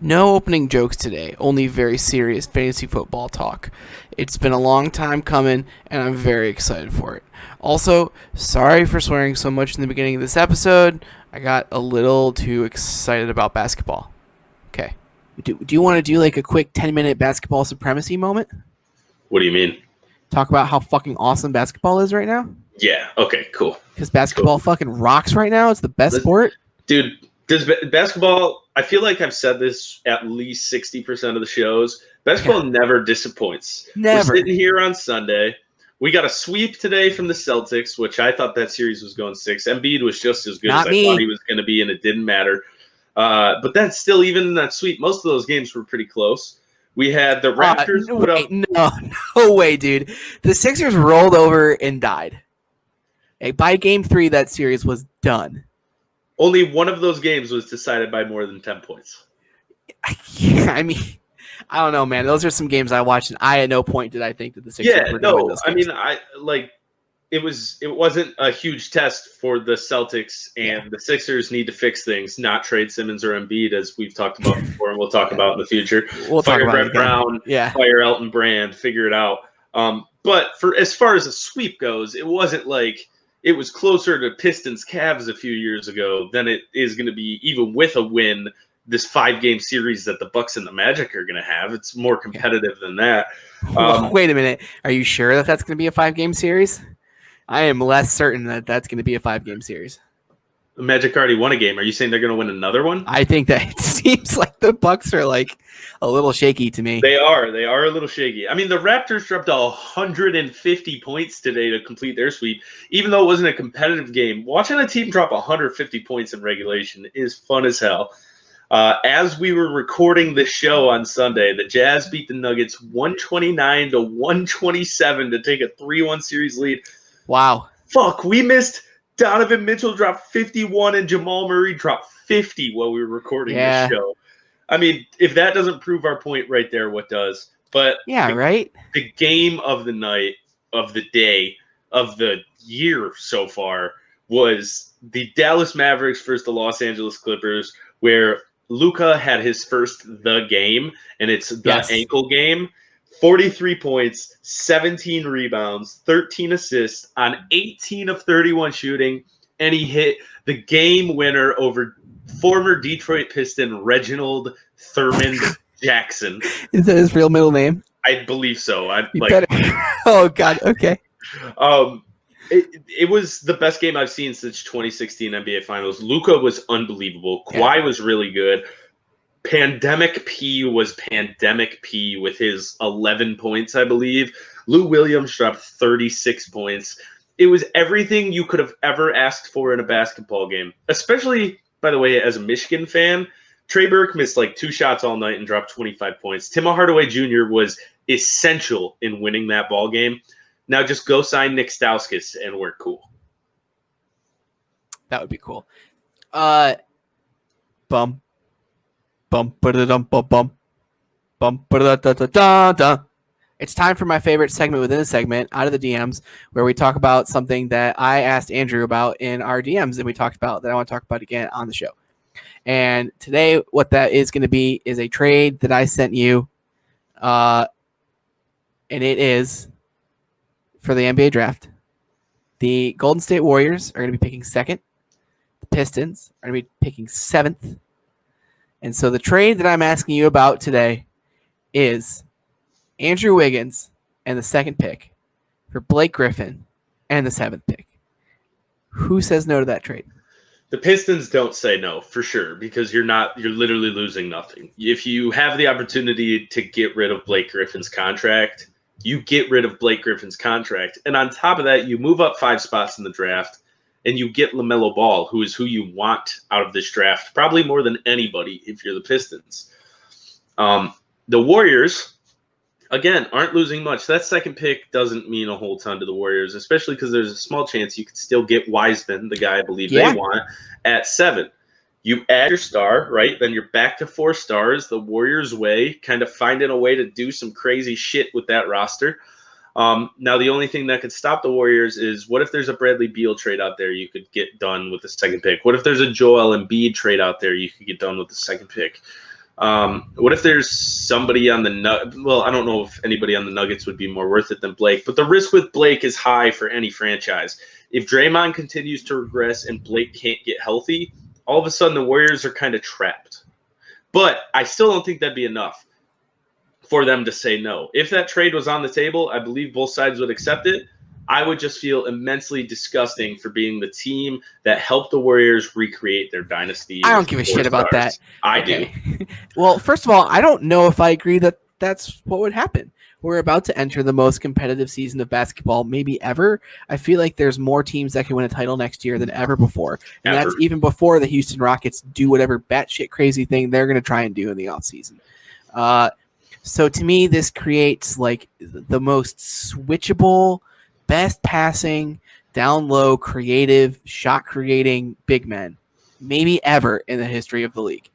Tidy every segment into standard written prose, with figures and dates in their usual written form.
No opening jokes today, only very serious fantasy football talk. It's been a long time coming, and I'm very excited for it. Also, sorry for swearing so much in the beginning of this episode. I got a little too excited about basketball. Okay. Do you want to do like a quick 10-minute basketball supremacy moment? What do you mean? Talk about how fucking awesome basketball is right now? Yeah. Okay. Cool. Because basketball fucking rocks right now. It's the best sport. Dude, basketball, I feel like I've said this at least 60% of the shows. Basketball never disappoints. Never. We're sitting here on Sunday. We got a sweep today from the Celtics, which I thought that series was going 6. Embiid was just as good as I thought he was going to be, and it didn't matter. But that's still, even in that sweep, most of those games were pretty close. We had the Raptors put up. No way, dude. The Sixers rolled over and died. By game 3, that series was done. Only one of those games was decided by more than 10 points. Yeah, I mean, I don't know, man. Those are some games I watched, and I at no point did I think that the Sixers were going to win those games. It wasn't a huge test for the Celtics, and the Sixers need to fix things, not trade Simmons or Embiid, as we've talked about before, and we'll talk about in the future. We'll fire talk about Brett Brown, fire Elton Brand, figure it out. But for as far as a sweep goes, it wasn't like it was closer to Pistons Cavs a few years ago than it is going to be, even with a win, this 5-game series that the Bucks and the Magic are going to have. It's more competitive than that. Wait a minute. Are you sure that that's going to be a 5-game series? I am less certain that that's going to be a 5-game series. The Magic already won a game. Are you saying they're going to win another one? I think that it seems like the Bucks are like a little shaky to me. They are a little shaky. I mean, the Raptors dropped 150 points today to complete their sweep, even though it wasn't a competitive game. Watching a team drop 150 points in regulation is fun as hell. As we were recording this show on Sunday, the Jazz beat the Nuggets 129-127 to take a 3-1 series lead. Wow. Fuck, we missed Donovan Mitchell dropped 51 and Jamal Murray dropped 50 while we were recording this show. I mean, if that doesn't prove our point right there, what does? But right. The game of the night, of the day, of the year so far was the Dallas Mavericks versus the Los Angeles Clippers, where Luka had his first game, and it's the ankle game. 43 points, 17 rebounds, 13 assists on 18 of 31 shooting, and he hit the game winner over former Detroit Piston Reginald Thurmond Jackson. Is that his real middle name? I believe so. Oh, God. Okay. It was the best game I've seen since 2016 NBA Finals. Luka was unbelievable. Kawhi was really good. Pandemic P was Pandemic P with his 11 points, I believe. Lou Williams dropped 36 points. It was everything you could have ever asked for in a basketball game, especially, by the way, as a Michigan fan. Trey Burke missed like 2 shots all night and dropped 25 points. Tim Hardaway Jr. was essential in winning that ball game. Now just go sign Nick Stauskas and we're cool. That would be cool. Bum ba-da-dum bum bum bum ba-da-da-da-da-da. It's time for my favorite segment within a segment, Out of the DMs, where we talk about something that I asked Andrew about in our DMs and we talked about that I want to talk about again on the show. And today what that is going to be is a trade that I sent you, and it is for the NBA draft. The Golden State Warriors are going to be picking 2nd. The Pistons are going to be picking 7th. And so the trade that I'm asking you about today is Andrew Wiggins and the 2nd pick for Blake Griffin and the 7th pick. Who says no to that trade? The Pistons don't say no, for sure, because you're literally losing nothing. If you have the opportunity to get rid of Blake Griffin's contract, you get rid of Blake Griffin's contract. And on top of that, you move up 5 spots in the draft. And you get LaMelo Ball, who is who you want out of this draft, probably more than anybody if you're the Pistons. The Warriors, again, aren't losing much. That 2nd pick doesn't mean a whole ton to the Warriors, especially because there's a small chance you could still get Wiseman, the guy I believe they want, at 7. You add your star, right? Then you're back to 4 stars, the Warriors way, kind of finding a way to do some crazy shit with that roster. Now, the only thing that could stop the Warriors is, what if there's a Bradley Beal trade out there you could get done with the 2nd pick? What if there's a Joel Embiid trade out there you could get done with the 2nd pick? What if there's somebody on well, I don't know if anybody on the Nuggets would be more worth it than Blake, but the risk with Blake is high for any franchise. If Draymond continues to regress and Blake can't get healthy, all of a sudden the Warriors are kind of trapped. But I still don't think that'd be enough for them to say no. If that trade was on the table, I believe both sides would accept it. I would just feel immensely disgusting for being the team that helped the Warriors recreate their dynasty. I don't give a shit about that. I do. Well, first of all, I don't know if I agree that that's what would happen. We're about to enter the most competitive season of basketball maybe ever. I feel like there's more teams that can win a title next year than ever before. And that's even before the Houston Rockets do whatever batshit crazy thing they're going to try and do in the offseason. So to me, this creates like the most switchable, best passing, down low, creative, shot creating big men maybe ever in the history of the league.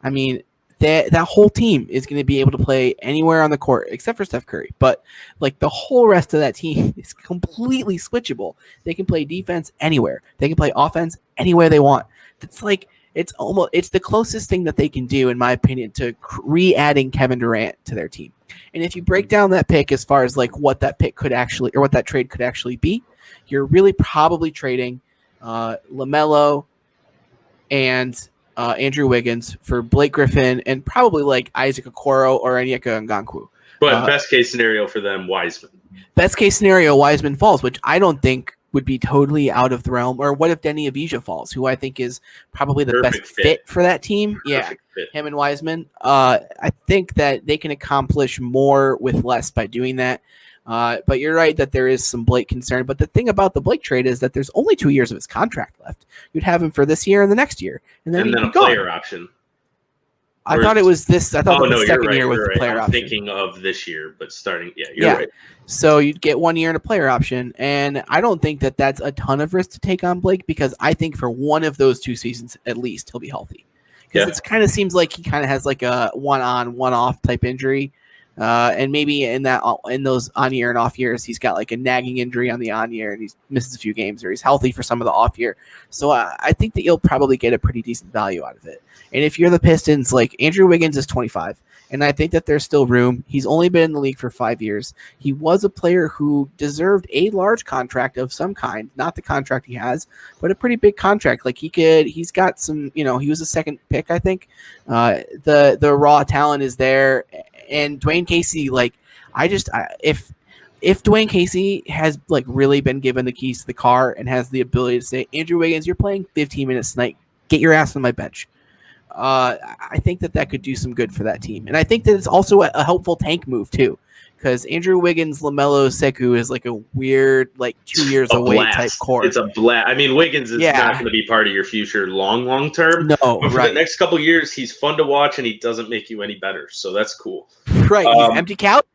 I mean, that whole team is going to be able to play anywhere on the court except for Steph Curry. But like the whole rest of that team is completely switchable. They can play defense anywhere. They can play offense anywhere they want. It's like it's the closest thing that they can do, in my opinion, to re-adding Kevin Durant to their team. And if you break down that pick as far as like what that pick could actually, or what that trade could actually be, you're really probably trading LaMelo and Andrew Wiggins for Blake Griffin and probably like Isaac Okoro or Onyeka Ngakwu. But best case scenario for them, Wiseman. Best case scenario, Wiseman falls, which I don't think would be totally out of the realm. Or what if Denny Avdija falls, who I think is probably the best fit for that team? Perfect fit. Him and Wiseman. I think that they can accomplish more with less by doing that. But you're right that there is some Blake concern. But the thing about the Blake trade is that there's only 2 years of his contract left. You'd have him for this year and the next year. And then a player option. I thought it was this. I thought the second year was the player option. Thinking of this year, but starting, you're right. So you'd get 1 year and a player option, and I don't think that that's a ton of risk to take on Blake because I think for one of those 2 seasons at least he'll be healthy. Because it kind of seems like he kind of has like a one-on, one-off type injury, and maybe in those on year and off years he's got like a nagging injury on the on year and he misses a few games, or he's healthy for some of the off year. So I think that you'll probably get a pretty decent value out of it. And if you're the Pistons, like Andrew Wiggins is 25, and I think that there's still room. He's only been in the league for 5 years. He was a player who deserved a large contract of some kind, not the contract he has, but a pretty big contract. Like he's got some, he was a second pick, I think. The raw talent is there, and Dwayne Casey, like if Dwayne Casey has like really been given the keys to the car and has the ability to say, Andrew Wiggins, you're playing 15 minutes tonight, get your ass on my bench. I think that could do some good for that team. And I think that it's also a helpful tank move too, because Andrew Wiggins, LaMelo, Sekou is like a weird, like 2 years away type core. It's a blast. I mean, Wiggins is not going to be part of your future long term. No, but for the next couple of years, he's fun to watch and he doesn't make you any better. So that's cool. Right. He's empty calories.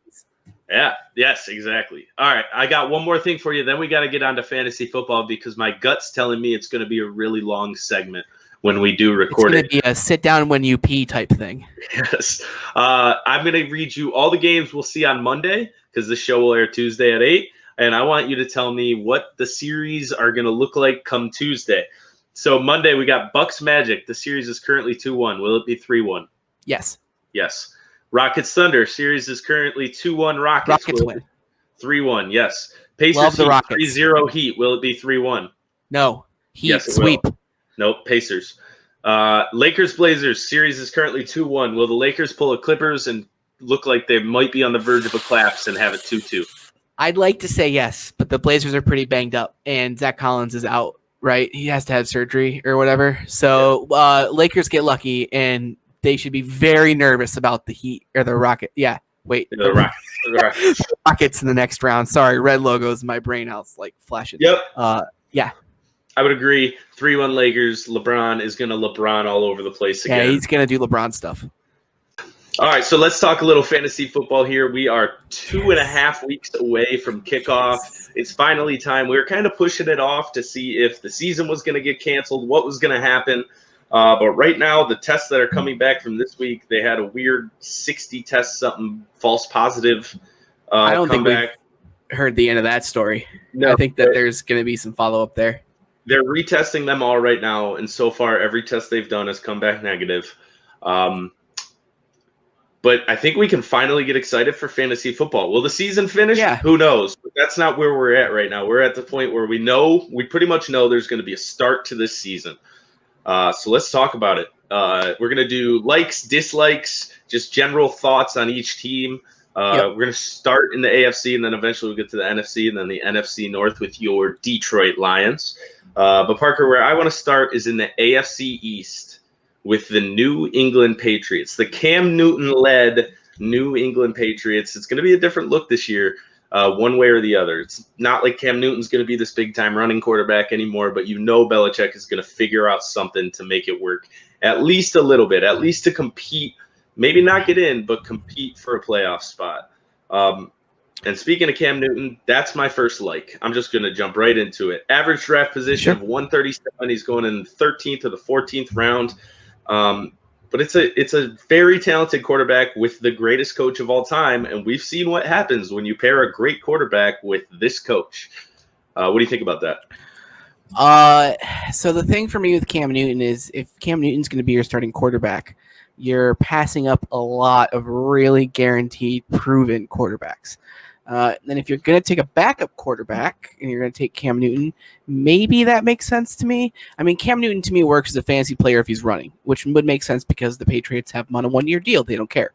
Yeah. Yes, exactly. All right. I got one more thing for you. Then we got to get on to fantasy football because my gut's telling me it's going to be a really long segment when we do record it. It's going to be a sit down when you pee type thing. Yes. I'm going to read you all the games we'll see on Monday because the show will air Tuesday at 8. And I want you to tell me what the series are going to look like come Tuesday. So Monday, we got Bucks Magic. The series is currently 2-1. Will it be 3-1? Yes. Yes. Rockets Thunder. Series is currently 2-1. Rockets win. 3-1. Yes. Pacers Love the Rockets. 3-0 Heat. Will it be 3-1? No. Heat yes, sweep. Will. Nope, Pacers. Lakers Blazers series is currently 2-1. Will the Lakers pull a Clippers and look like they might be on the verge of a collapse and have it 2-2? I'd like to say yes, but the Blazers are pretty banged up, and Zach Collins is out, right? He has to have surgery or whatever. So Lakers get lucky, and they should be very nervous about the Heat or the Rocket. Yeah, wait. The Rockets. Rockets in the next round. Sorry, red logos in my brain. I was like flashing. Yep. Yeah. I would agree. 3-1 Lakers. LeBron is going to LeBron all over the place again. Yeah, he's going to do LeBron stuff. All right, so let's talk a little fantasy football here. We are 2.5 weeks away from kickoff. It's finally time. We were kind of pushing it off to see if the season was going to get canceled, what was going to happen. But right now, the tests that are coming back from this week, they had a weird 60 test something false positive I don't think we've heard the end of that story. No, I think that there's going to be some follow-up there. They're retesting them all right now, and so far every test they've done has come back negative. But I think we can finally get excited for fantasy football. Will the season finish? Yeah. Who knows? But that's not where we're at right now. We're at the point where we pretty much know there's going to be a start to this season. So let's talk about it. We're going to do likes, dislikes, just general thoughts on each team. We're going to start in the AFC, and then eventually we'll get to the NFC, and then the NFC North with your Detroit Lions. But Parker, where I want to start is in the AFC East with the New England Patriots, the Cam Newton-led New England Patriots. It's going to be a different look this year, one way or the other. It's not like Cam Newton's going to be this big-time running quarterback anymore, but you know Belichick is going to figure out something to make it work at least a little bit, at least to compete, maybe not get in, but compete for a playoff spot. And speaking of Cam Newton, that's my first like. I'm just going to jump right into it. Average draft position of 137. He's going in the 13th or the 14th round. But it's a very talented quarterback with the greatest coach of all time, and we've seen what happens when you pair a great quarterback with this coach. What do you think about that? So the thing for me with Cam Newton is if Cam Newton's going to be your starting quarterback, you're passing up a lot of really guaranteed, proven quarterbacks. Then if you're going to take a backup quarterback and you're going to take Cam Newton, maybe that makes sense to me. I mean, Cam Newton to me works as a fantasy player if he's running, which would make sense because the Patriots have him on a 1-year deal. They don't care.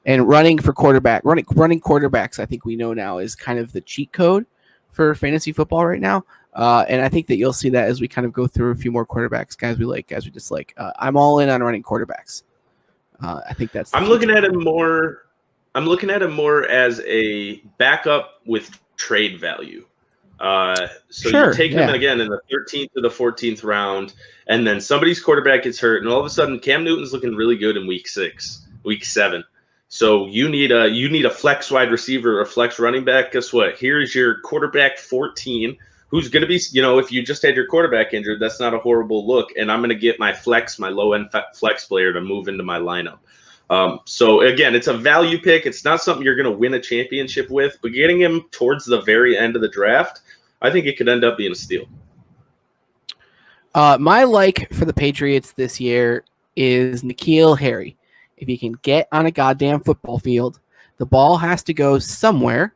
And running quarterbacks, I think we know now, is kind of the cheat code for fantasy football right now. And I think that you'll see that as we kind of go through a few more quarterbacks, guys we like, guys we dislike. I'm all in on running quarterbacks. I think that's. I'm looking at him more as a backup with trade value. You take him again in the 13th to the 14th round, and then somebody's quarterback gets hurt, and all of a sudden Cam Newton's looking really good in week 7. So you need a flex wide receiver or a flex running back. Guess what? Here's your quarterback 14, who's going to be, if you just had your quarterback injured, that's not a horrible look. And I'm going to get my low-end flex player to move into my lineup. So again, it's a value pick. It's not something you're going to win a championship with, but getting him towards the very end of the draft, I think it could end up being a steal. My like for the Patriots this year is N'Keal Harry. If he can get on a goddamn football field, the ball has to go somewhere,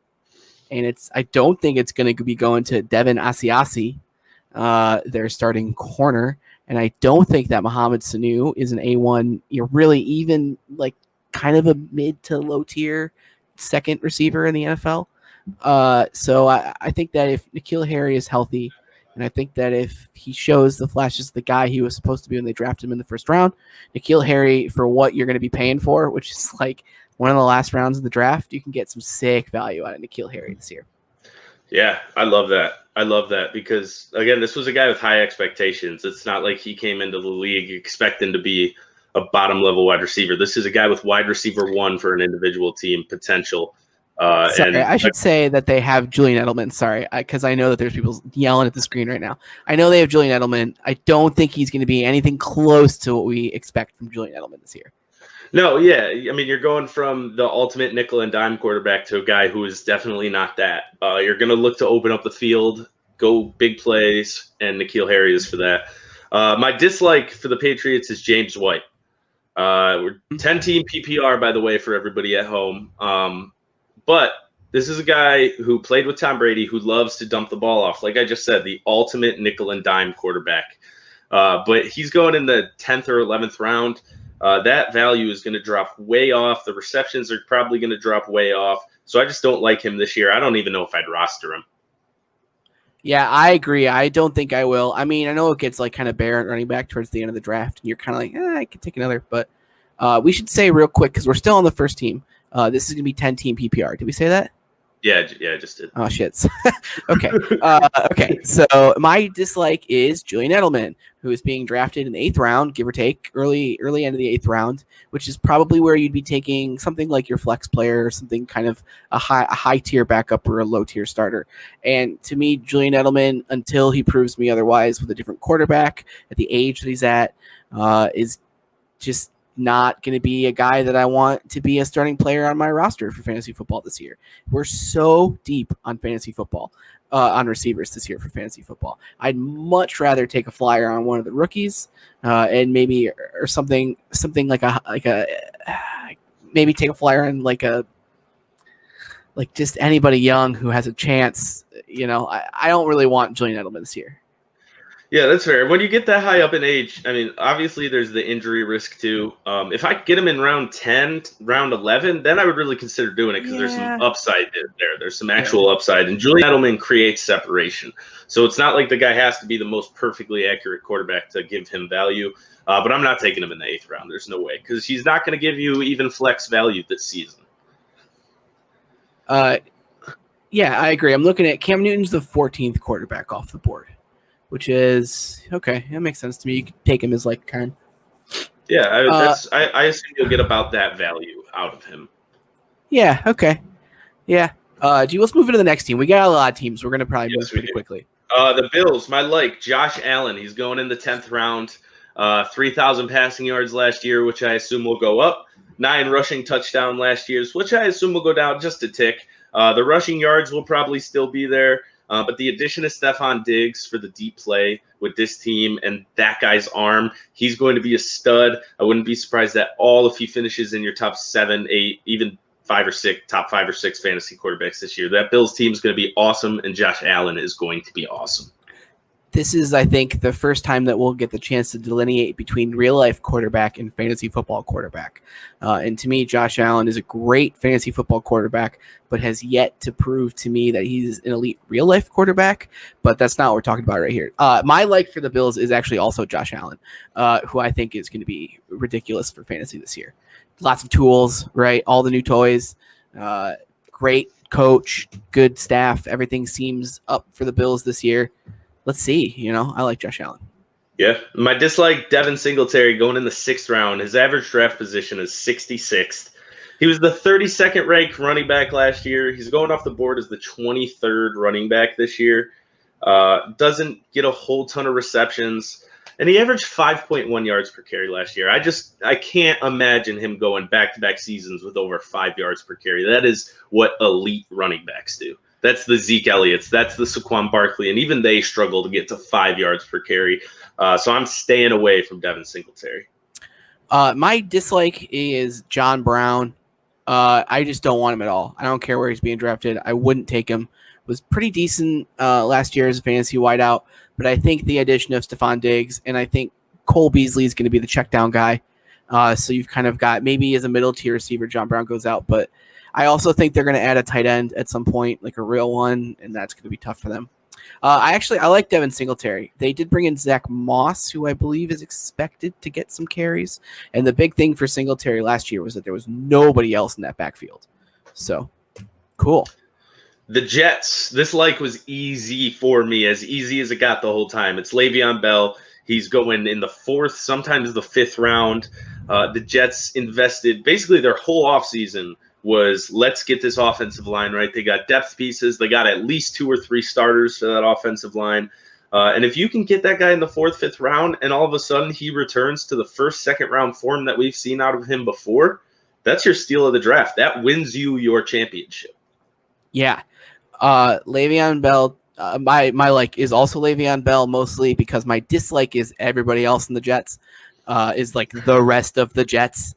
and I don't think it's going to be going to Devin Asiasi, their starting corner. And I don't think that Mohamed Sanu is an A1. You're really even like kind of a mid to low tier second receiver in the NFL. So I think that if N'Keal Harry is healthy, and I think that if he shows the flashes of the guy he was supposed to be when they drafted him in the first round, N'Keal Harry, for what you're going to be paying for, which is like one of the last rounds of the draft, you can get some sick value out of N'Keal Harry this year. Yeah, I love that because, again, this was a guy with high expectations. It's not like he came into the league expecting to be a bottom-level wide receiver. This is a guy with wide receiver 1 for an individual team potential. I should say that they have Julian Edelman. Sorry, because I know that there's people yelling at the screen right now. I know they have Julian Edelman. I don't think he's going to be anything close to what we expect from Julian Edelman this year. No, yeah. I mean, you're going from the ultimate nickel and dime quarterback to a guy who is definitely not that. You're going to look to open up the field, go big plays, and N'Keal Harry is for that. My dislike for the Patriots is James White. We're 10-team PPR, by the way, for everybody at home. But this is a guy who played with Tom Brady, who loves to dump the ball off. Like I just said, the ultimate nickel and dime quarterback. But he's going in the 10th or 11th round. That value is going to drop way off. The receptions are probably going to drop way off. So I just don't like him this year. I don't even know if I'd roster him. Yeah, I agree. I don't think I will. I mean, I know it gets like kind of bare at running back towards the end of the draft, and you're kind of like, I could take another. But we should say real quick, because we're still on the first team, this is going to be 10-team PPR. Did we say that? Yeah, I just did. Oh, shit. Okay. Okay, so my dislike is Julian Edelman, who is being drafted in the 8th round, give or take, early end of the 8th round, which is probably where you'd be taking something like your flex player or something kind of a high-tier backup or a low-tier starter. And to me, Julian Edelman, until he proves me otherwise with a different quarterback at the age that he's at, is just not going to be a guy that I want to be a starting player on my roster for fantasy football this year. We're so deep on fantasy football, on receivers this year for fantasy football. I'd much rather take a flyer on one of the rookies, and maybe or something like a maybe take a flyer on like just anybody young who has a chance. I don't really want Julian Edelman this year. Yeah, that's fair. When you get that high up in age, I mean, obviously there's the injury risk too. If I get him in round 10, round 11, then I would really consider doing it because there's some upside there. There's some actual upside. And Julian Edelman creates separation. So it's not like the guy has to be the most perfectly accurate quarterback to give him value. But I'm not taking him in the 8th round. There's no way because he's not going to give you even flex value this season. Yeah, I agree. I'm looking at Cam Newton's the 14th quarterback off the board, which is okay. That makes sense to me. You could take him as like kind. Yeah, I assume you'll get about that value out of him. Yeah. Okay. Yeah. Let's move into the next team. We got a lot of teams. We're gonna probably move pretty quickly. The Bills, Josh Allen. He's going in the 10th round. 3,000 passing yards last year, which I assume will go up. 9 rushing touchdown last year, which I assume will go down just a tick. The rushing yards will probably still be there. But the addition of Stephon Diggs for the deep play with this team and that guy's arm, he's going to be a stud. I wouldn't be surprised at all if he finishes in your top 7, 8, even 5 or 6, top 5 or 6 fantasy quarterbacks this year. That Bills team is going to be awesome, and Josh Allen is going to be awesome. This is, I think, the first time that we'll get the chance to delineate between real-life quarterback and fantasy football quarterback. And to me, Josh Allen is a great fantasy football quarterback, but has yet to prove to me that he's an elite real-life quarterback. But that's not what we're talking about right here. My like for the Bills is actually also Josh Allen, who I think is going to be ridiculous for fantasy this year. Lots of tools, right? All the new toys. Great coach, good staff. Everything seems up for the Bills this year. Let's see. I like Josh Allen. Yeah. My dislike, Devin Singletary going in the 6th round. His average draft position is 66th. He was the 32nd ranked running back last year. He's going off the board as the 23rd running back this year. Doesn't get a whole ton of receptions. And he averaged 5.1 yards per carry last year. I can't imagine him going back-to-back seasons with over 5 yards per carry. That is what elite running backs do. That's the Zeke Elliott's. That's the Saquon Barkley. And even they struggle to get to 5 yards per carry. So I'm staying away from Devin Singletary. My dislike is John Brown. I just don't want him at all. I don't care where he's being drafted. I wouldn't take him. Was pretty decent last year as a fantasy wideout. But I think the addition of Stephon Diggs and I think Cole Beasley is going to be the check down guy. So you've kind of got maybe as a middle tier receiver, John Brown goes out. But I also think they're going to add a tight end at some point, like a real one, and that's going to be tough for them. I like Devin Singletary. They did bring in Zach Moss, who I believe is expected to get some carries. And the big thing for Singletary last year was that there was nobody else in that backfield. So, cool. The Jets, this was easy for me, as easy as it got the whole time. It's Le'Veon Bell. He's going in the 4th, sometimes the 5th round. The Jets invested basically their whole offseason was let's get this offensive line right. They got depth pieces. They got at least 2 or 3 starters for that offensive line. And if you can get that guy in the 4th, 5th round, and all of a sudden he returns to the 1st, 2nd round form that we've seen out of him before, that's your steal of the draft. That wins you your championship. Yeah. Le'Veon Bell, my like is also Le'Veon Bell, mostly because my dislike is everybody else in the Jets, is like the rest of the Jets.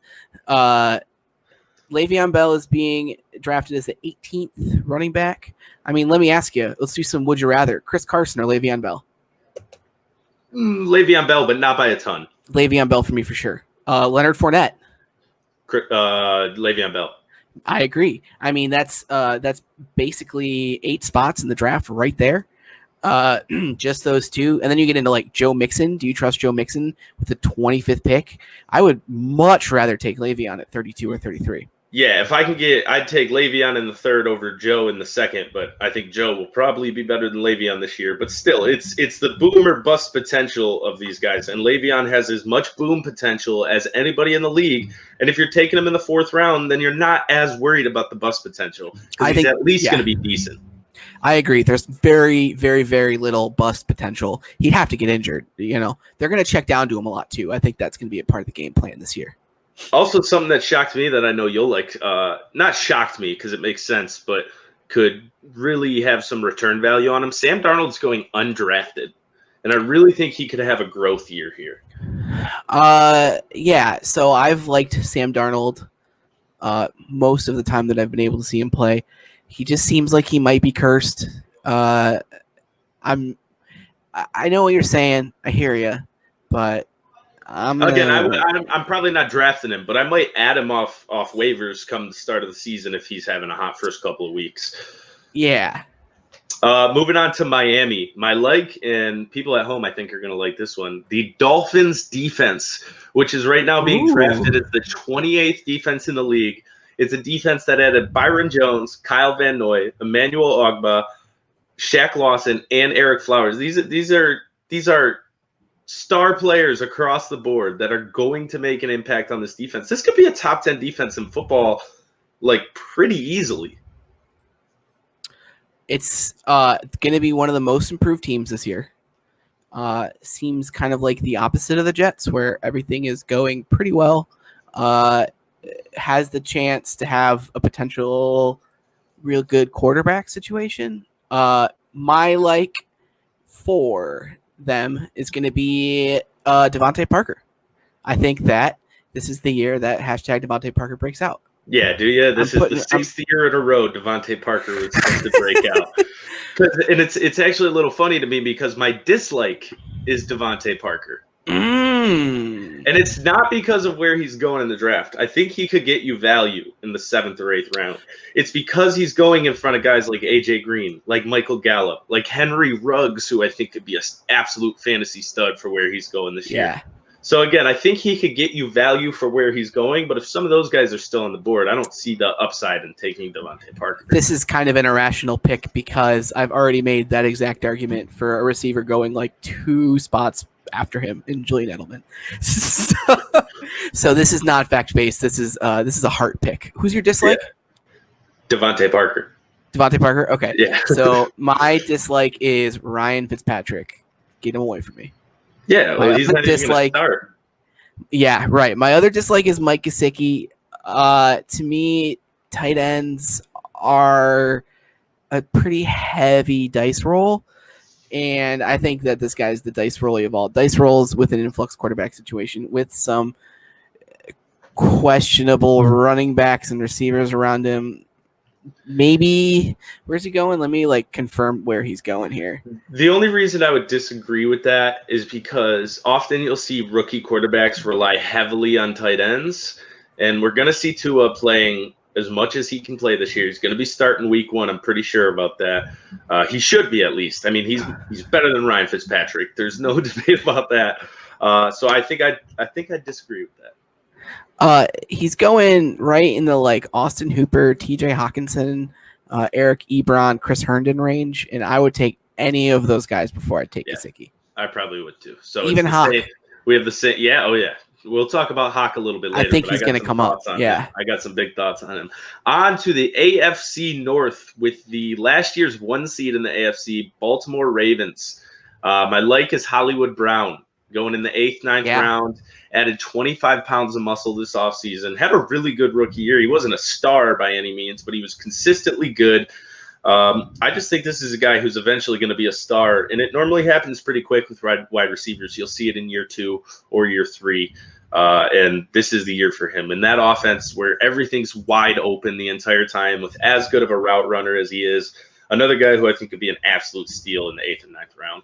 Le'Veon Bell is being drafted as the 18th running back. I mean, let me ask you, let's do some would you rather. Chris Carson or Le'Veon Bell? Le'Veon Bell, but not by a ton. Le'Veon Bell for me for sure. Leonard Fournette. Le'Veon Bell. I agree. I mean, that's basically 8 spots in the draft right there. Just those 2. And then you get into like Joe Mixon. Do you trust Joe Mixon with the 25th pick? I would much rather take Le'Veon at 32 or 33. Yeah, if I can I'd take Le'Veon in the 3rd over Joe in the 2nd, but I think Joe will probably be better than Le'Veon this year. But still, it's the boom or bust potential of these guys. And Le'Veon has as much boom potential as anybody in the league. And if you're taking him in the 4th round, then you're not as worried about the bust potential. I think he's at least going to be decent. I agree. There's very, very, very little bust potential. He'd have to get injured. They're going to check down to him a lot too. I think that's going to be a part of the game plan this year. Also, something that shocked me that I know you'll like, not shocked me because it makes sense, but could really have some return value on him. Sam Darnold's going undrafted, and I really think he could have a growth year here. Yeah. So I've liked Sam Darnold most of the time that I've been able to see him play. He just seems like he might be cursed. I know what you're saying. I hear you, but I'm probably not drafting him, but I might add him off waivers come the start of the season if he's having a hot first couple of weeks. Yeah. Moving on to Miami, and people at home I think are going to like this one. The Dolphins defense, which is right now being drafted as the 28th defense in the league. It's a defense that added Byron Jones, Kyle Van Noy, Emmanuel Ogbah, Shaq Lawson, and Eric Flowers. These are star players across the board that are going to make an impact on this defense. This could be a top 10 defense in football, like pretty easily. It's going to be one of the most improved teams this year. Seems kind of like the opposite of the Jets, where everything is going pretty well. Has the chance to have a potential real good quarterback situation. My like for them is going to be Devontae Parker. I think that this is the year that hashtag Devontae Parker breaks out. Yeah, do you? This is the 6th year in a row Devontae Parker was supposed to break out. And it's actually a little funny to me because my dislike is Devontae Parker. And it's not because of where he's going in the draft. I think he could get you value in the 7th or 8th round. It's because he's going in front of guys like AJ Green, like Michael Gallup, like Henry Ruggs, who I think could be an absolute fantasy stud for where he's going this year. Yeah. So, again, I think he could get you value for where he's going, but if some of those guys are still on the board, I don't see the upside in taking Devontae Parker. This is kind of an irrational pick because I've already made that exact argument for a receiver going like 2 spots after him in Julian Edelman. So this is not fact-based. This is a heart pick. Who's your dislike? Yeah. Devontae Parker. Devontae Parker? Okay. Yeah. So my dislike is Ryan Fitzpatrick. Get him away from me. Yeah, well, he's not even going to start. Yeah, right. My other dislike is Mike Gesicki. To me, tight ends are a pretty heavy dice roll, and I think that this guy's the dice roll of all dice rolls with an influx quarterback situation with some questionable running backs and receivers around him. Maybe where's he going? Let me confirm where he's going here. The only reason I would disagree with that is because often you'll see rookie quarterbacks rely heavily on tight ends, and we're going to see Tua playing as much as he can play this year. He's going to be starting week 1. I'm pretty sure about that. He should be, at least. I mean, he's better than Ryan Fitzpatrick. There's no debate about that. So I think I disagree with that. He's going right in the Austin Hooper, TJ Hawkinson, Eric Ebron, Chris Herndon range, and I would take any of those guys before I take Gesicki. I probably would too. So even Hawk. We have the same. Yeah. Oh yeah. We'll talk about Hawk a little bit later. I think he's going to come up. Yeah. I got some big thoughts on him. On to the AFC North with the last year's 1 seed in the AFC, Baltimore Ravens. My like is Hollywood Brown going in the 8th, 9th round. Added 25 pounds of muscle this offseason. Had a really good rookie year. He wasn't a star by any means, but he was consistently good. I just think this is a guy who's eventually going to be a star, and it normally happens pretty quick with wide receivers. You'll see it in year 2 or year 3, and this is the year for him. And that offense where everything's wide open the entire time with as good of a route runner as he is, another guy who I think could be an absolute steal in the 8th and 9th round.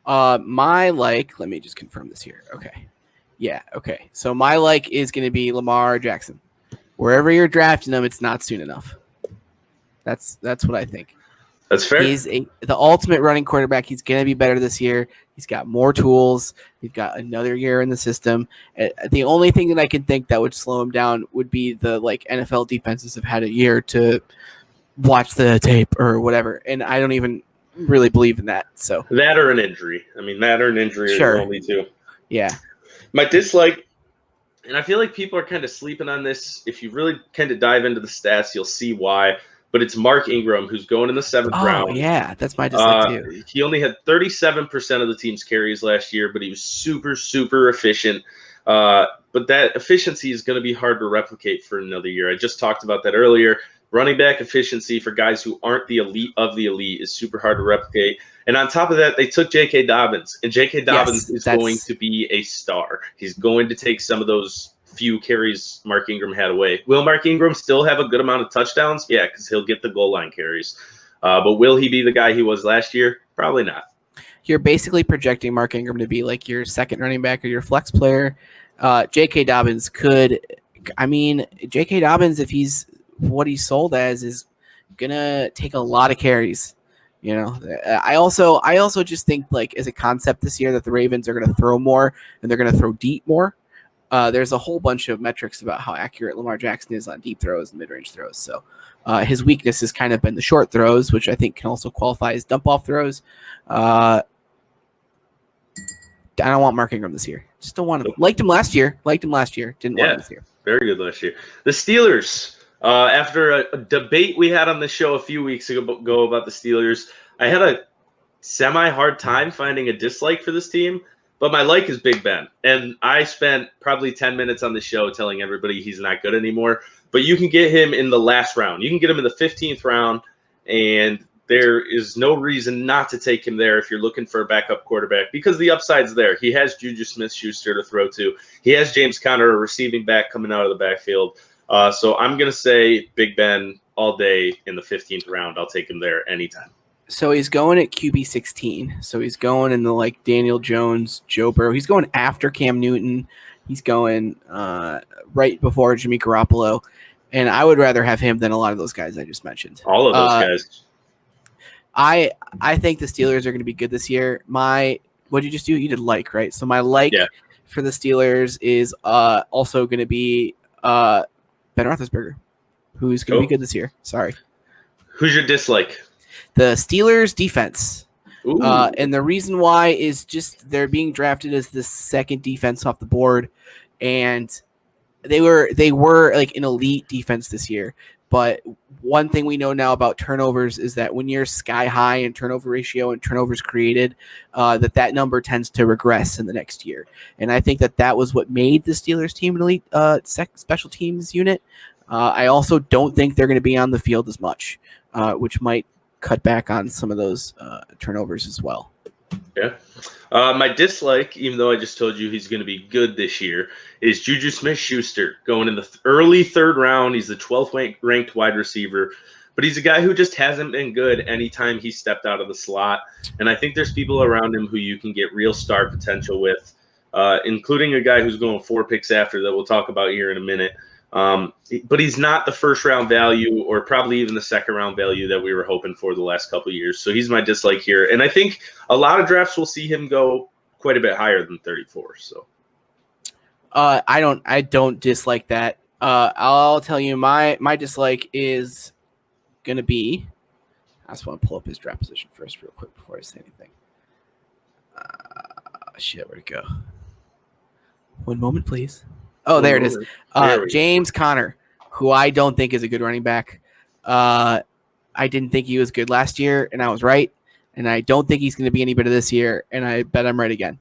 Let me just confirm this here. Okay. Yeah. Okay. So my is going to be Lamar Jackson. Wherever you're drafting him, it's not soon enough. That's what I think. That's fair. He's the ultimate running quarterback. He's going to be better this year. He's got more tools. He's got another year in the system. The only thing that I can think that would slow him down would be the NFL defenses have had a year to watch the tape or whatever. And I don't even really believe in that. So that or an injury. I mean, that or an injury sure. Are the only two. Yeah. My dislike, and I feel like people are kind of sleeping on this. If you really kind of dive into the stats, you'll see why. But it's Mark Ingram who's going in the 7th round. Oh, yeah. That's my dislike too. He only had 37% of the team's carries last year, but he was super, super efficient. but that efficiency is going to be hard to replicate for another year. I just talked about that earlier. Running back efficiency for guys who aren't the elite of the elite is super hard to replicate. And on top of that, they took J.K. Dobbins, and J.K. Dobbins is going to be a star. He's going to take some of those few carries Mark Ingram had away. Will Mark Ingram still have a good amount of touchdowns? Yeah, because he'll get the goal line carries. But will he be the guy he was last year? Probably not. You're basically projecting Mark Ingram to be like your second running back or your flex player. J.K. Dobbins J.K. Dobbins, if he's what he's sold as, is gonna take a lot of carries. You know, I also just think, like, as a concept this year, that the Ravens are gonna throw more and they're gonna throw deep more. There's a whole bunch of metrics about how accurate Lamar Jackson is on deep throws and mid-range throws. So his weakness has kind of been the short throws, which I think can also qualify as dump-off throws. I don't want Mark Ingram this year. Just don't want him. Liked him last year. Didn't want him this year. Very good last year. The Steelers, after a debate we had on the show a few weeks ago about the Steelers, I had a semi-hard time finding a dislike for this team, but my like is Big Ben. And I spent probably 10 minutes on the show telling everybody he's not good anymore. But you can get him in the last round. You can get him in the 15th round, and there is no reason not to take him there if you're looking for a backup quarterback, because the upside's there. He has Juju Smith-Schuster to throw to. He has James Conner, a receiving back, coming out of the backfield. So I'm going to say Big Ben all day in the 15th round. I'll take him there anytime. So he's going at QB 16. So he's going in the, like, Daniel Jones, Joe Burrow. He's going after Cam Newton. He's going right before Jimmy Garoppolo. And I would rather have him than a lot of those guys I just mentioned. All of those guys. I think the Steelers are going to be good this year. What did you just do? You did like, right? So my for the Steelers is also going to be Ben Roethlisberger, who's going to be good this year. Sorry. Who's your dislike? The Steelers defense. And the reason why is just they're being drafted as the second defense off the board, and they were like an elite defense this year. But one thing we know now about turnovers is that when you're sky high in turnover ratio and turnovers created, that number tends to regress in the next year. And I think that was what made the Steelers team an elite special teams unit. I also don't think they're going to be on the field as much, which might cut back on some of those turnovers as well. Yeah. My dislike, even though I just told you he's going to be good this year, is Juju Smith-Schuster going in the early third round. He's the 12th ranked wide receiver, but he's a guy who just hasn't been good anytime he stepped out of the slot. And I think there's people around him who you can get real star potential with, including a guy who's going 4 picks after that we'll talk about here in a minute. But he's not the first round value, or probably even the second round value that we were hoping for the last couple of years. So he's my dislike here. And I think a lot of drafts will see him go quite a bit higher than 34. So I don't dislike that. I'll tell you my dislike is going to be, I just want to pull up his draft position first real quick before I say anything. Where'd it go? One moment, please. Oh, there it is. James Conner, who I don't think is a good running back. I didn't think he was good last year, and I was right. And I don't think he's going to be any better this year, and I bet I'm right again.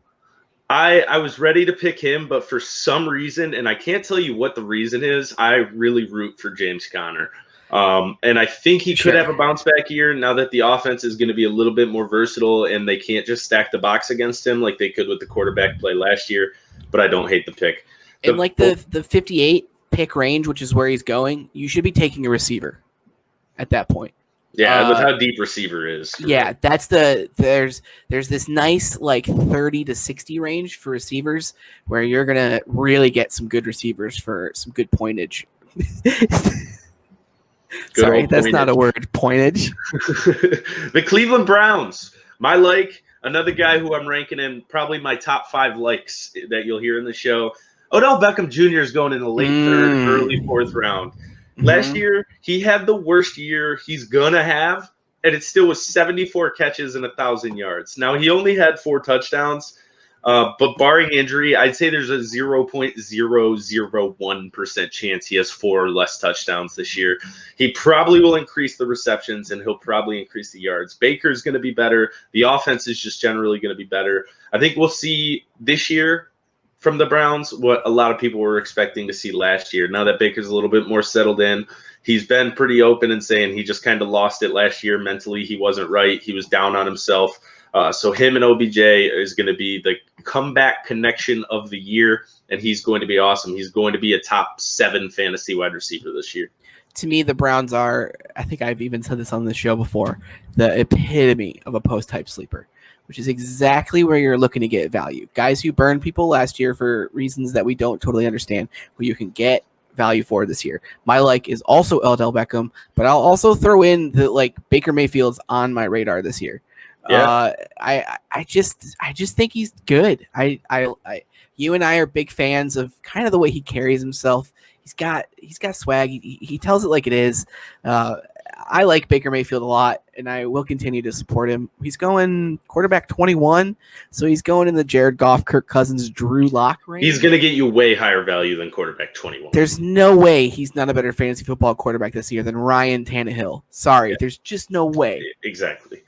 I was ready to pick him, but for some reason, and I can't tell you what the reason is, I really root for James Conner. And I think he could have a bounce back year now that the offense is going to be a little bit more versatile, and they can't just stack the box against him like they could with the quarterback play last year. But I don't hate the pick. In like the 58 pick range, which is where he's going, you should be taking a receiver at that point. Yeah, with how deep receiver is. Yeah, that's there's this nice like 30 to 60 range for receivers where you're gonna really get some good receivers for some good pointage. Sorry, that's not a word. Pointage. The Cleveland Browns. Another guy who I'm ranking in probably my top 5 likes that you'll hear in the show. Odell Beckham Jr. is going in the late third, early fourth round. Last year, he had the worst year he's going to have, and it still was 74 catches and 1,000 yards. Now, he only had 4 touchdowns, but barring injury, I'd say there's a 0.001% chance he has 4 or less touchdowns this year. He probably will increase the receptions, and he'll probably increase the yards. Baker's going to be better. The offense is just generally going to be better. I think we'll see this year from the Browns, what a lot of people were expecting to see last year. Now that Baker's a little bit more settled in, he's been pretty open and saying he just kind of lost it last year mentally. He wasn't right. He was down on himself. So him and OBJ is going to be the comeback connection of the year, and he's going to be awesome. He's going to be a top 7 fantasy wide receiver this year. To me, the Browns are, I think I've even said this on the show before, the epitome of a post-type sleeper, which is exactly where you're looking to get value. Guys who burned people last year for reasons that we don't totally understand, who you can get value for this year. My is also Odell Beckham, but I'll also throw in the Baker Mayfield's on my radar this year. Yeah. I just think he's good. You and I are big fans of kind of the way he carries himself. He's got swag. He tells it like it is. I like Baker Mayfield a lot, and I will continue to support him. He's going quarterback 21, so he's going in the Jared Goff, Kirk Cousins, Drew Lock range. He's going to get you way higher value than quarterback 21. There's no way he's not a better fantasy football quarterback this year than Ryan Tannehill. Sorry, yeah. There's just no way. Exactly.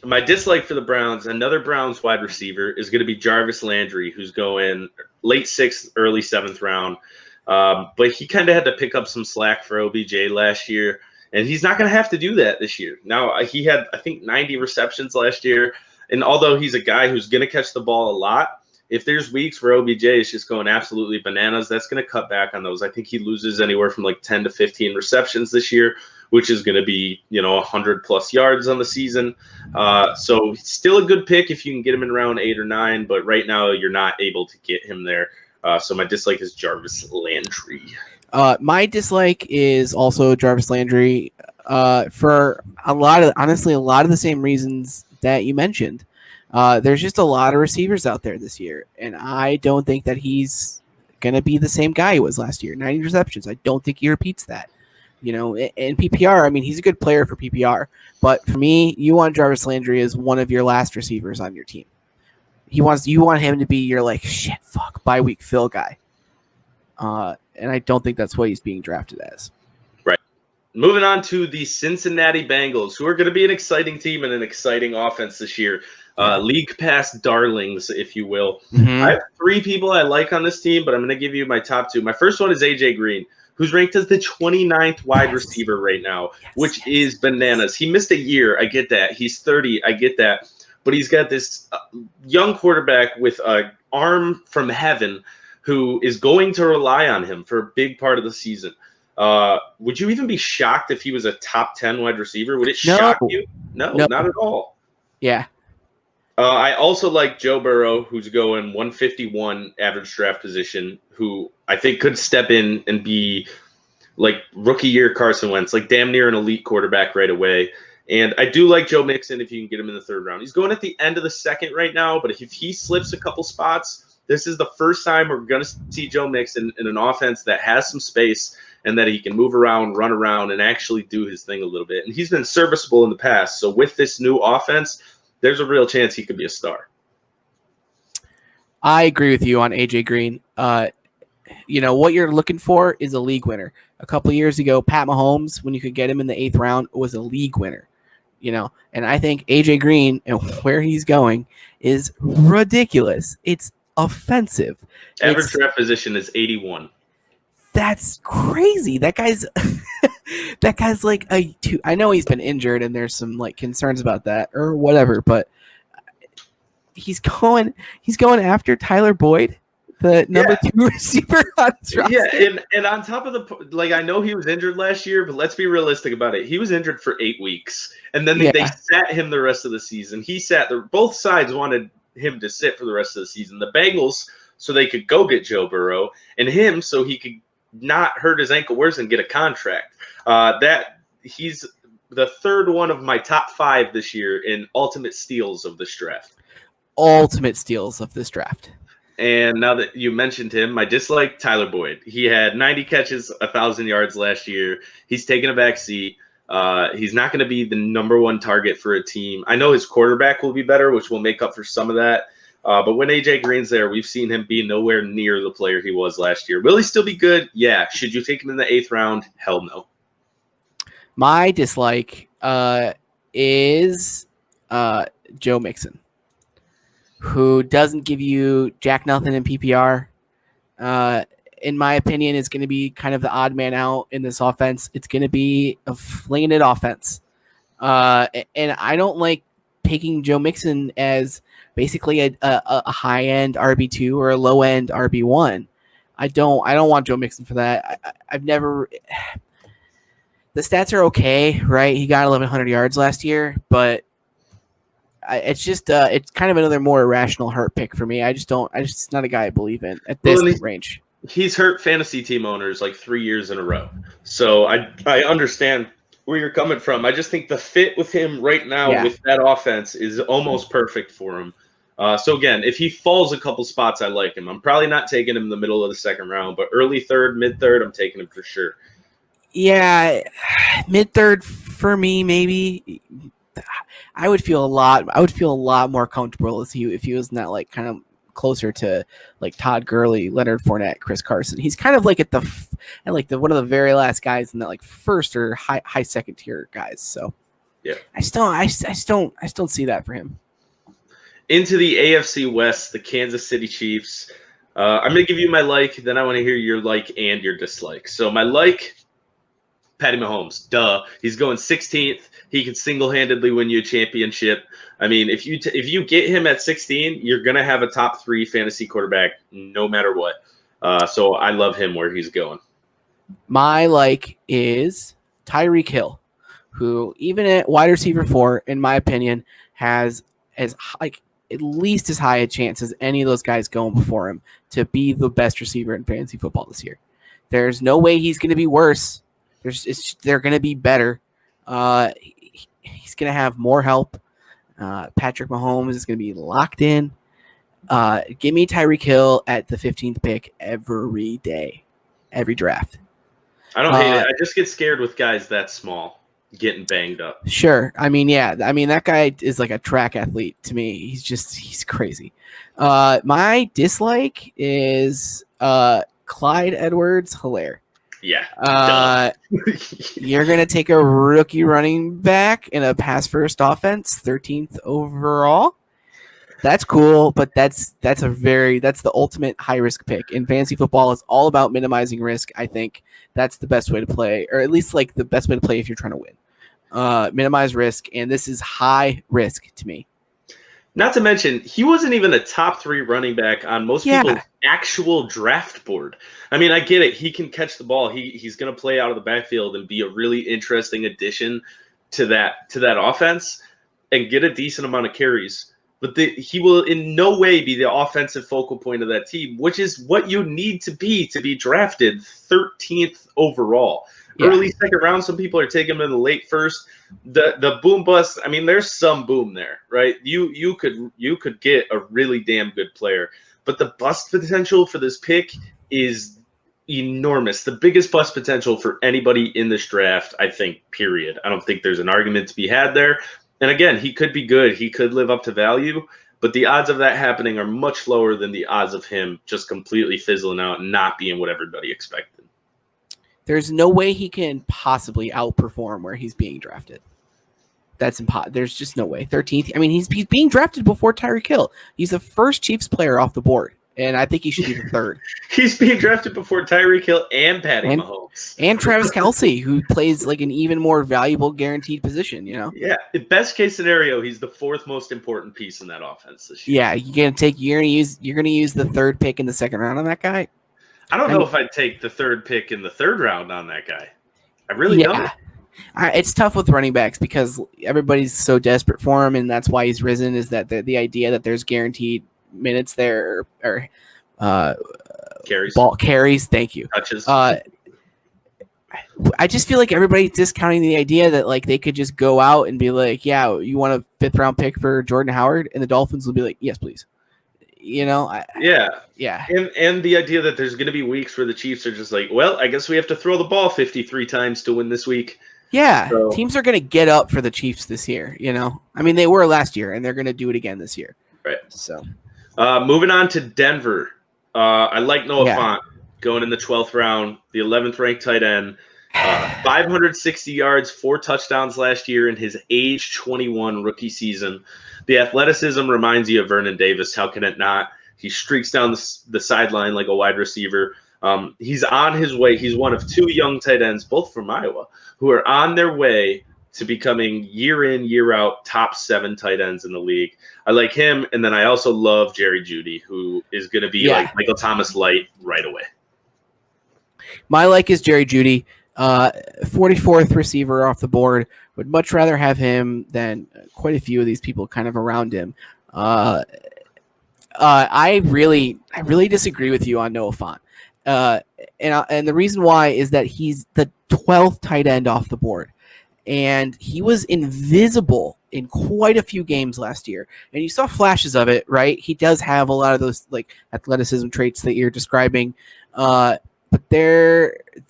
My dislike for the Browns, another Browns wide receiver, is going to be Jarvis Landry, who's going late 6th, early 7th round. But he kind of had to pick up some slack for OBJ last year, and he's not going to have to do that this year. Now, he had, I think, 90 receptions last year, and although he's a guy who's going to catch the ball a lot, if there's weeks where OBJ is just going absolutely bananas, that's going to cut back on those. I think he loses anywhere from 10 to 15 receptions this year, which is going to be, 100+ yards on the season. So still a good pick if you can get him in round 8 or 9, but right now you're not able to get him there. So my dislike is Jarvis Landry. My dislike is also Jarvis Landry for a lot of the same reasons that you mentioned. There's just a lot of receivers out there this year, and I don't think that he's going to be the same guy he was last year. 90 receptions. I don't think he repeats that. In PPR, I mean, he's a good player for PPR, but for me, you want Jarvis Landry as one of your last receivers on your team. You want him to be your bye week fill guy. And I don't think that's what he's being drafted as. Right. Moving on to the Cincinnati Bengals, who are going to be an exciting team and an exciting offense this year. League pass darlings, if you will. Mm-hmm. I have 3 people I like on this team, but I'm going to give you my top 2. My first one is AJ Green, who's ranked as the 29th wide receiver right now, which is bananas. He missed a year. I get that. He's 30. I get that. But he's got this young quarterback with an arm from heaven who is going to rely on him for a big part of the season. Would you even be shocked if he was a top 10 wide receiver? Would it shock you? No, not at all. Yeah. I also like Joe Burrow, who's going 151 average draft position, who I think could step in and be like rookie year Carson Wentz, like damn near an elite quarterback right away. And I do like Joe Mixon if you can get him in the 3rd round. He's going at the end of the 2nd right now, but if he slips a couple spots, this is the first time we're going to see Joe Mixon in an offense that has some space and that he can move around, run around, and actually do his thing a little bit. And he's been serviceable in the past. So with this new offense, there's a real chance he could be a star. I agree with you on AJ Green. What you're looking for is a league winner. A couple of years ago, Pat Mahomes, when you could get him in the 8th round, was a league winner. And I think AJ Green and where he's going is ridiculous. It's offensive. Average draft position is 81. That's crazy. That guy's like a 2. I know he's been injured and there's some concerns about that or whatever, but he's going after Tyler Boyd, the number 2 receiver on his roster. Yeah, and on top of I know he was injured last year, but let's be realistic about it. He was injured for 8 weeks, and then they sat him the rest of the season. He sat there. Both sides wanted him to sit for the rest of the season. The Bengals, so they could go get Joe Burrow, and him so he could not hurt his ankle worse and get a contract. That he's the 3rd one of my top 5 this year in ultimate steals of this draft. And now that you mentioned him, I dislike Tyler Boyd. He had 90 catches, 1,000 yards last year. He's taken a back seat. He's not going to be the number 1 target for a team. I know his quarterback will be better, which will make up for some of that. But when AJ Green's there, we've seen him be nowhere near the player he was last year. Will he still be good? Yeah. Should you take him in the 8th round? Hell no. My dislike is Joe Mixon, who doesn't give you jack nothing in PPR. In my opinion, is going to be kind of the odd man out in this offense. It's going to be a flinging it offense. And I don't like picking Joe Mixon as basically a high end RB2 or a low end RB1. I don't want Joe Mixon for that. I've never. The stats are okay, right? He got 1,100 yards last year, but it's just it's kind of another more irrational hurt pick for me. It's not a guy I believe in at this range. He's hurt fantasy team owners like 3 years in a row. So I understand where you're coming from. I just think the fit with him right now with that offense is almost perfect for him. So again, if he falls a couple spots, I like him. I'm probably not taking him in the middle of the second round, but early third, mid third, I'm taking him for sure. Yeah, mid third for me, maybe. I would feel a lot more comfortable if he was not like kind of closer to like Todd Gurley, Leonard Fournette, Chris Carson. He's kind of like at one of the very last guys in that like first or high second tier guys. So yeah, I just don't see that for him. Into the AFC West, the Kansas City Chiefs. I'm going to give you my like, then I want to hear your like and your dislike. So my like, Patty Mahomes, duh. He's going 16th. He could single-handedly win you a championship. I mean, if you get him at 16, you're going to have a top 3 fantasy quarterback no matter what. So I love him where he's going. My like is Tyreek Hill, who even at wide receiver 4, in my opinion, has as like at least as high a chance as any of those guys going before him to be the best receiver in fantasy football this year. There's no way he's going to be worse. They're going to be better. He's going to have more help. Patrick Mahomes is going to be locked in. Give me Tyreek Hill at the 15th pick every day, every draft. I don't hate it. I just get scared with guys that small getting banged up. Sure. I mean, yeah. I mean, that guy is like a track athlete to me. He's crazy. My dislike is Clyde Edwards-Helaire. Yeah. You're going to take a rookie running back in a pass-first offense, 13th overall. That's cool, but that's the ultimate high-risk pick. In fantasy football, it's all about minimizing risk. I think that's the best way to play, or at least like the best way to play if you're trying to win. Minimize risk, and this is high risk to me. Not to mention, he wasn't even a top 3 running back on most people's actual draft board. I mean, I get it. He can catch the ball. He's going to play out of the backfield and be a really interesting addition to that offense and get a decent amount of carries. But he will in no way be the offensive focal point of that team, which is what you need to be drafted 13th overall. Yeah. Early second round, some people are taking him in the late first. The boom bust, I mean, there's some boom there, right? You could get a really damn good player, but the bust potential for this pick is enormous. The biggest bust potential for anybody in this draft, I think, period. I don't think there's an argument to be had there. And again, he could be good. He could live up to value, but the odds of that happening are much lower than the odds of him just completely fizzling out and not being what everybody expected. There's no way he can possibly outperform where he's being drafted. That's impossible. There's just no way. 13th. I mean, he's being drafted before Tyreek Hill. He's the first Chiefs player off the board, and I think he should be the third. He's being drafted before Tyreek Hill and Patty Mahomes. And Travis Kelce, who plays like an even more valuable guaranteed position, you know? Yeah. Best case scenario, he's the 4th most important piece in that offense this year. Yeah, you're gonna use the 3rd pick in the 2nd round on that guy. I don't know if I'd take the 3rd pick in the 3rd round on that guy. I really don't. It's tough with running backs because everybody's so desperate for him, and that's why he's risen. Is that the idea that there's guaranteed minutes there or carries? Ball carries. Thank you. Touches. I just feel like everybody's discounting the idea that like they could just go out and be like, "Yeah, you want a 5th round pick for Jordan Howard," and the Dolphins will be like, "Yes, please." You know, yeah, and the idea that there's going to be weeks where the Chiefs are just like, well, I guess we have to throw the ball 53 times to win this week. Yeah, so teams are going to get up for the Chiefs this year. You know, I mean, they were last year, and they're going to do it again this year. Right. So, moving on to Denver, I like Noah Fant going in the 12th round, the 11th ranked tight end, 560 yards, 4 touchdowns last year in his age 21 rookie season. The athleticism reminds you of Vernon Davis. How can it not? He streaks down the sideline like a wide receiver. He's on his way. He's one of two young tight ends, both from Iowa, who are on their way to becoming year in, year out top 7 tight ends in the league. I like him, and then I also love Jerry Jeudy, who is going to be like Michael Thomas light right away. My like is Jerry Jeudy, 44th receiver off the board. Would much rather have him than quite a few of these people kind of around him. I really disagree with you on Noah Fant. And the reason why is that he's the 12th tight end off the board. And he was invisible in quite a few games last year. And you saw flashes of it, right? He does have a lot of those like athleticism traits that you're describing. But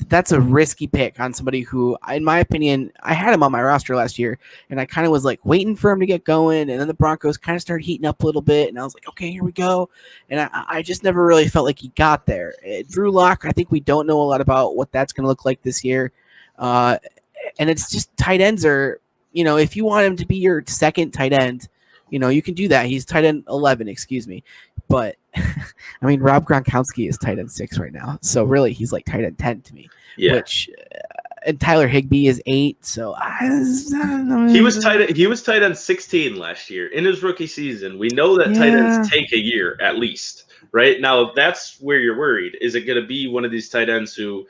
that's a risky pick on somebody who, in my opinion, I had him on my roster last year, and I kind of was like waiting for him to get going, and then the Broncos kind of started heating up a little bit, and I was like, okay, here we go. And I just never really felt like he got there. Drew Lock, I think we don't know a lot about what that's going to look like this year. And it's just tight ends are, if you want him to be your second tight end, you can do that. He's tight end 11, excuse me. But, I mean, Rob Gronkowski is tight end 6 right now. So, really, he's like tight end 10 to me. Yeah. And Tyler Higbee is 8. So, I don't know. He was tight end 16 last year in his rookie season. We know that tight ends take a year at least, right? Now, that's where you're worried. Is it going to be one of these tight ends who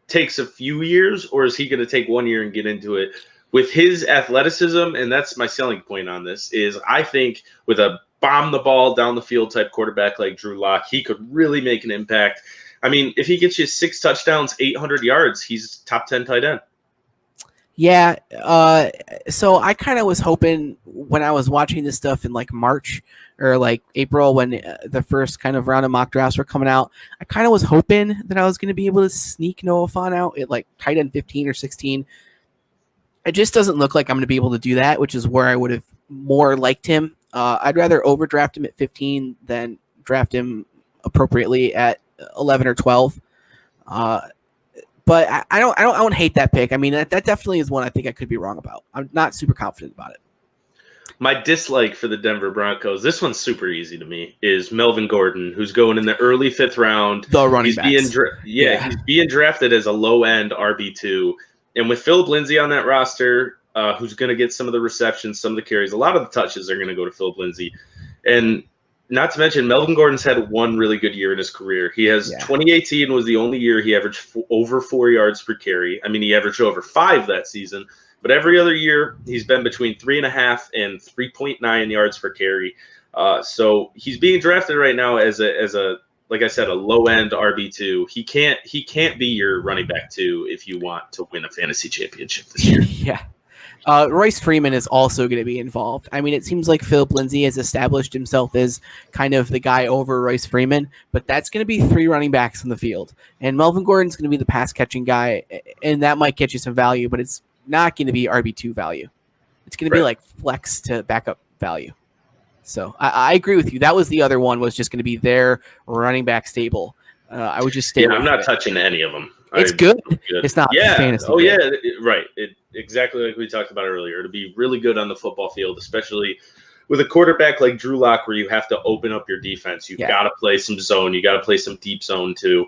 takes a few years, or is he going to take 1 year and get into it? With his athleticism, and that's my selling point on this, is I think with a bomb the ball down the field type quarterback like Drew Lock, he could really make an impact. I mean, if he gets you 6 touchdowns, 800 yards, he's top 10 tight end. Yeah. So I kind of was hoping when I was watching this stuff in like March or like April when the first kind of round of mock drafts were coming out, I kind of was hoping that I was going to be able to sneak Noah Fant out at like tight end 15 or 16. It just doesn't look like I'm going to be able to do that, which is where I would have more liked him. I'd rather overdraft him at 15 than draft him appropriately at 11 or 12. But I don't hate that pick. I mean, that definitely is one I think I could be wrong about. I'm not super confident about it. My dislike for the Denver Broncos, this one's super easy to me, is Melvin Gordon, who's going in the early 5th round. The running back. He's being drafted as a low-end RB2. And with Philip Lindsay on that roster, who's going to get some of the receptions, some of the carries, a lot of the touches are going to go to Philip Lindsay. And not to mention, Melvin Gordon's had one really good year in his career. He has 2018 was the only year he averaged over 4 yards per carry. I mean, he averaged over 5 that season. But every other year, he's been between 3.5 and 3.9 yards per carry. So he's being drafted right now as a like I said, a low-end RB2. He can't be your running back 2 if you want to win a fantasy championship this year. Yeah. Royce Freeman is also going to be involved. I mean, it seems like Philip Lindsay has established himself as kind of the guy over Royce Freeman, but that's going to be 3 running backs in the field. And Melvin Gordon's going to be the pass-catching guy, and that might get you some value, but it's not going to be RB2 value. It's going to be like flex to backup value. So I agree with you. That was the other one, was just going to be their running back stable. I would just stay away I'm from not touching any of them. It's good. It's not fantasy. Oh, yeah, right. Exactly like we talked about earlier. It'll be really good on the football field, especially with a quarterback like Drew Lock, where you have to open up your defense. You've got to play some zone. You got to play some deep zone too.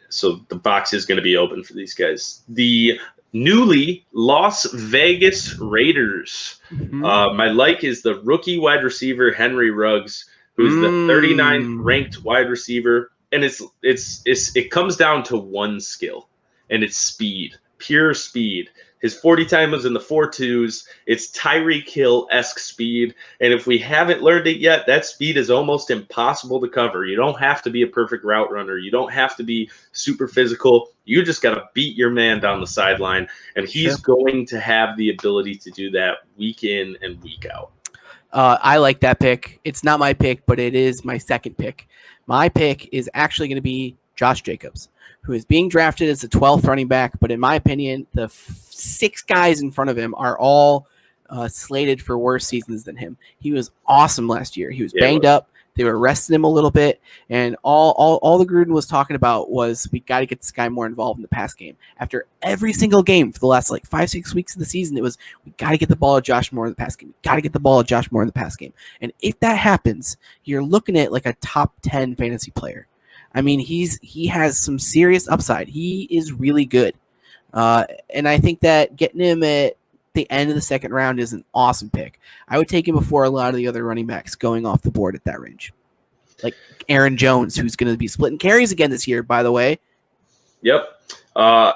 So the box is going to be open for these guys. The newly Las Vegas Raiders. My like is the rookie wide receiver Henry Ruggs, who's the 39th ranked wide receiver, and it comes down to one skill, and it's speed, pure speed. His 40 time was in the 4.2s. It's Tyreek Hill-esque speed. And if we haven't learned it yet, that speed is almost impossible to cover. You don't have to be a perfect route runner. You don't have to be super physical. You just got to beat your man down the sideline. And he's going to have the ability to do that week in and week out. I like that pick. It's not my pick, but it is my second pick. My pick is actually going to be Josh Jacobs, who is being drafted as the 12th running back. But in my opinion, the 6 guys in front of him are all slated for worse seasons than him. He was awesome last year. He was banged up. They were resting him a little bit, and all the Gruden was talking about was we got to get this guy more involved in the pass game. After every single game for the last like 5-6 weeks of the season, it was we got to get the ball to Josh Moore in the pass game. Got to get the ball to Josh Moore in the pass game. And if that happens, you're looking at like a top 10 fantasy player. I mean, he has some serious upside. He is really good. And I think that getting him at the end of the second round is an awesome pick. I would take him before a lot of the other running backs going off the board at that range. Like Aaron Jones, who's going to be splitting carries again this year, by the way. Yep.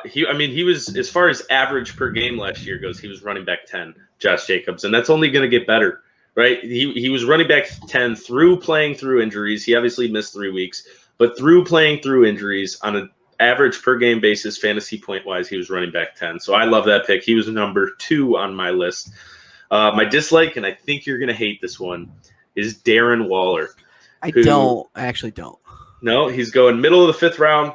He was, as far as average per game last year goes, he was running back 10, Josh Jacobs, and that's only going to get better, right? He was running back 10 through playing through injuries. He obviously missed 3 weeks, but through playing through injuries on an average per game basis, fantasy point wise, he was running back 10. So I love that pick. He was number 2 on my list. My dislike, and I think you're going to hate this one, is Darren Waller. I actually don't. No, he's going middle of the 5th round.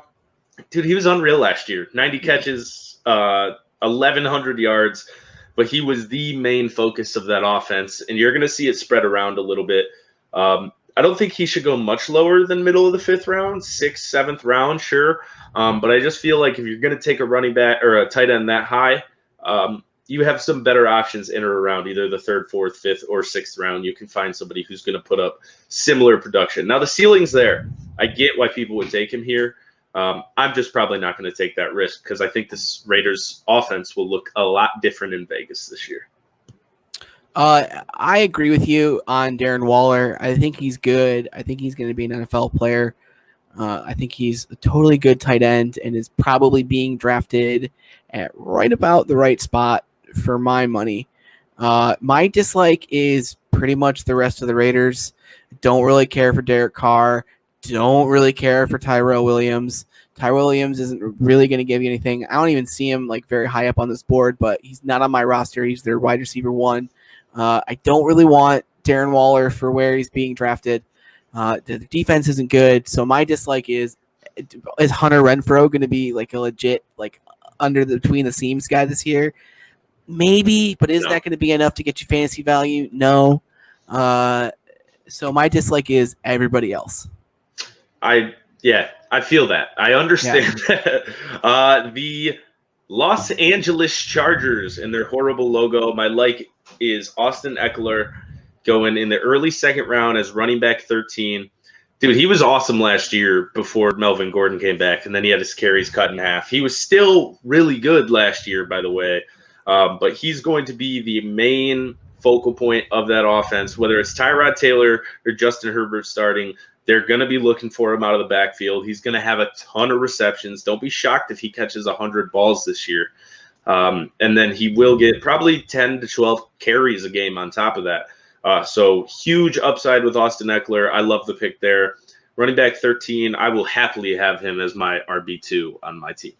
Dude, he was unreal last year. 90 catches, 1,100 yards, but he was the main focus of that offense, and you're going to see it spread around a little bit. I don't think he should go much lower than middle of the 5th round, 6th, 7th round, sure. But I just feel like if you're going to take a running back or a tight end that high, you have some better options in or around either the 3rd, 4th, 5th, or 6th round. You can find somebody who's going to put up similar production. Now, the ceiling's there. I get why people would take him here. I'm just probably not going to take that risk because I think this Raiders offense will look a lot different in Vegas this year. I agree with you on Darren Waller. I think he's good. I think he's going to be an NFL player. I think he's a totally good tight end and is probably being drafted at right about the right spot for my money. My dislike is pretty much the rest of the Raiders. Don't really care for Derek Carr. Don't really care for Tyrell Williams. Tyrell Williams isn't really going to give you anything. I don't even see him like very high up on this board, but he's not on my roster. He's their wide receiver 1. I don't really want Darren Waller for where he's being drafted. The defense isn't good, so my dislike is Hunter Renfrow going to be like a legit like between the seams guy this year? Maybe, but is that going to be enough to get you fantasy value? No. So my dislike is everybody else. I feel that. I understand that. The Los Angeles Chargers and their horrible logo. My like is Austin Eckler going in the early 2nd round as running back 13. Dude, he was awesome last year before Melvin Gordon came back, and then he had his carries cut in half. He was still really good last year, by the way, but he's going to be the main focal point of that offense, whether it's Tyrod Taylor or Justin Herbert starting. They're going to be looking for him out of the backfield. He's going to have a ton of receptions. Don't be shocked if he catches 100 balls this year. And then he will get probably 10 to 12 carries a game on top of that. So huge upside with Austin Eckler. I love the pick there. Running back 13, I will happily have him as my RB2 on my team.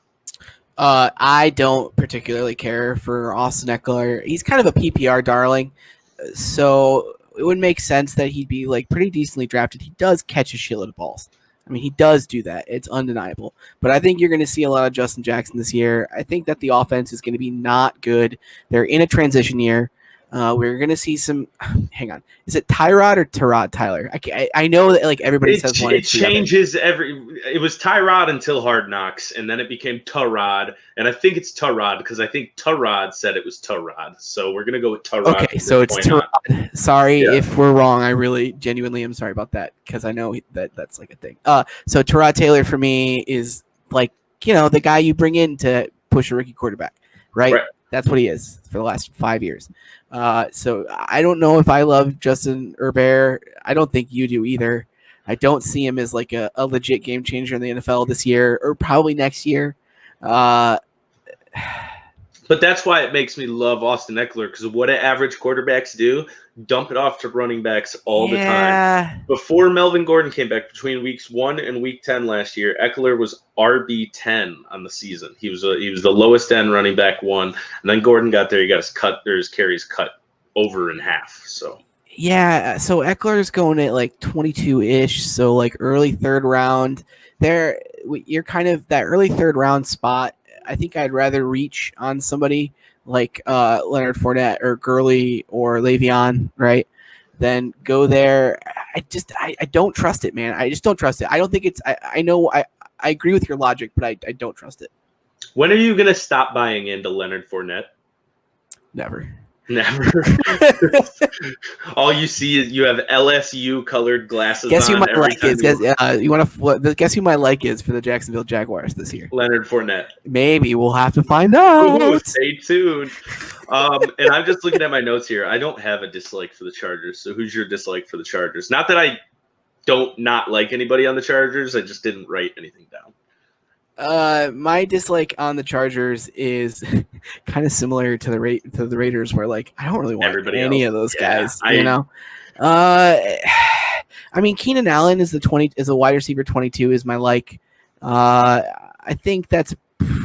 I don't particularly care for Austin Eckler. He's kind of a PPR darling, so it would make sense that he'd be like pretty decently drafted. He does catch a shitload of balls. I mean, he does do that. It's undeniable. But I think you're going to see a lot of Justin Jackson this year. I think that the offense is going to be not good. They're in a transition year. We're going to see some – hang on. Is it Tyrod or Tyrod Tyler? I know that like everybody says one. It changes it was Tyrod until Hard Knocks, and then it became Tyrod. And I think it's Tyrod because I think Tyrod said it was Tyrod. So we're going to go with Tyrod. Okay, so it's Tyrod. Sorry if we're wrong. I really genuinely am sorry about that because I know that's like a thing. So Tyrod Taylor for me is like, the guy you bring in to push a rookie quarterback, right? That's what he is for the last 5 years. So I don't know if I love Justin Herbert. I don't think you do either. I don't see him as like a legit game changer in the NFL this year or probably next year. But that's why it makes me love Austin Eckler, because what do average quarterbacks do? Dump it off to running backs all the time. Before Melvin Gordon came back, between weeks 1 and week 10 last year, Eckler was RB10 on the season. He was the lowest end running back 1, and then Gordon got there. He got his carries cut over in half. So Eckler's going at like 22-ish, so like early 3rd round. There, you're kind of that early 3rd round spot. I think I'd rather reach on somebody like Leonard Fournette or Gurley or Le'Veon, right, than go there. I don't trust it, man. I just don't trust it. I don't think it's. I know I agree with your logic, but I don't trust it. When are you going to stop buying into Leonard Fournette? Never. Never. All you see is you have LSU colored glasses. Guess who on my every like time is? Guess who my like is for the Jacksonville Jaguars this year? Leonard Fournette. Maybe we'll have to find out. Ooh, stay tuned. And I'm just looking at my notes here. I don't have a dislike for the Chargers. So who's your dislike for the Chargers? Not that I don't not like anybody on the Chargers. I just didn't write anything down. My dislike on the Chargers is kind of similar to the Raiders, where like I don't really want any of those guys. You know, I mean Keenan Allen is a wide receiver 22 is my like. I think that's a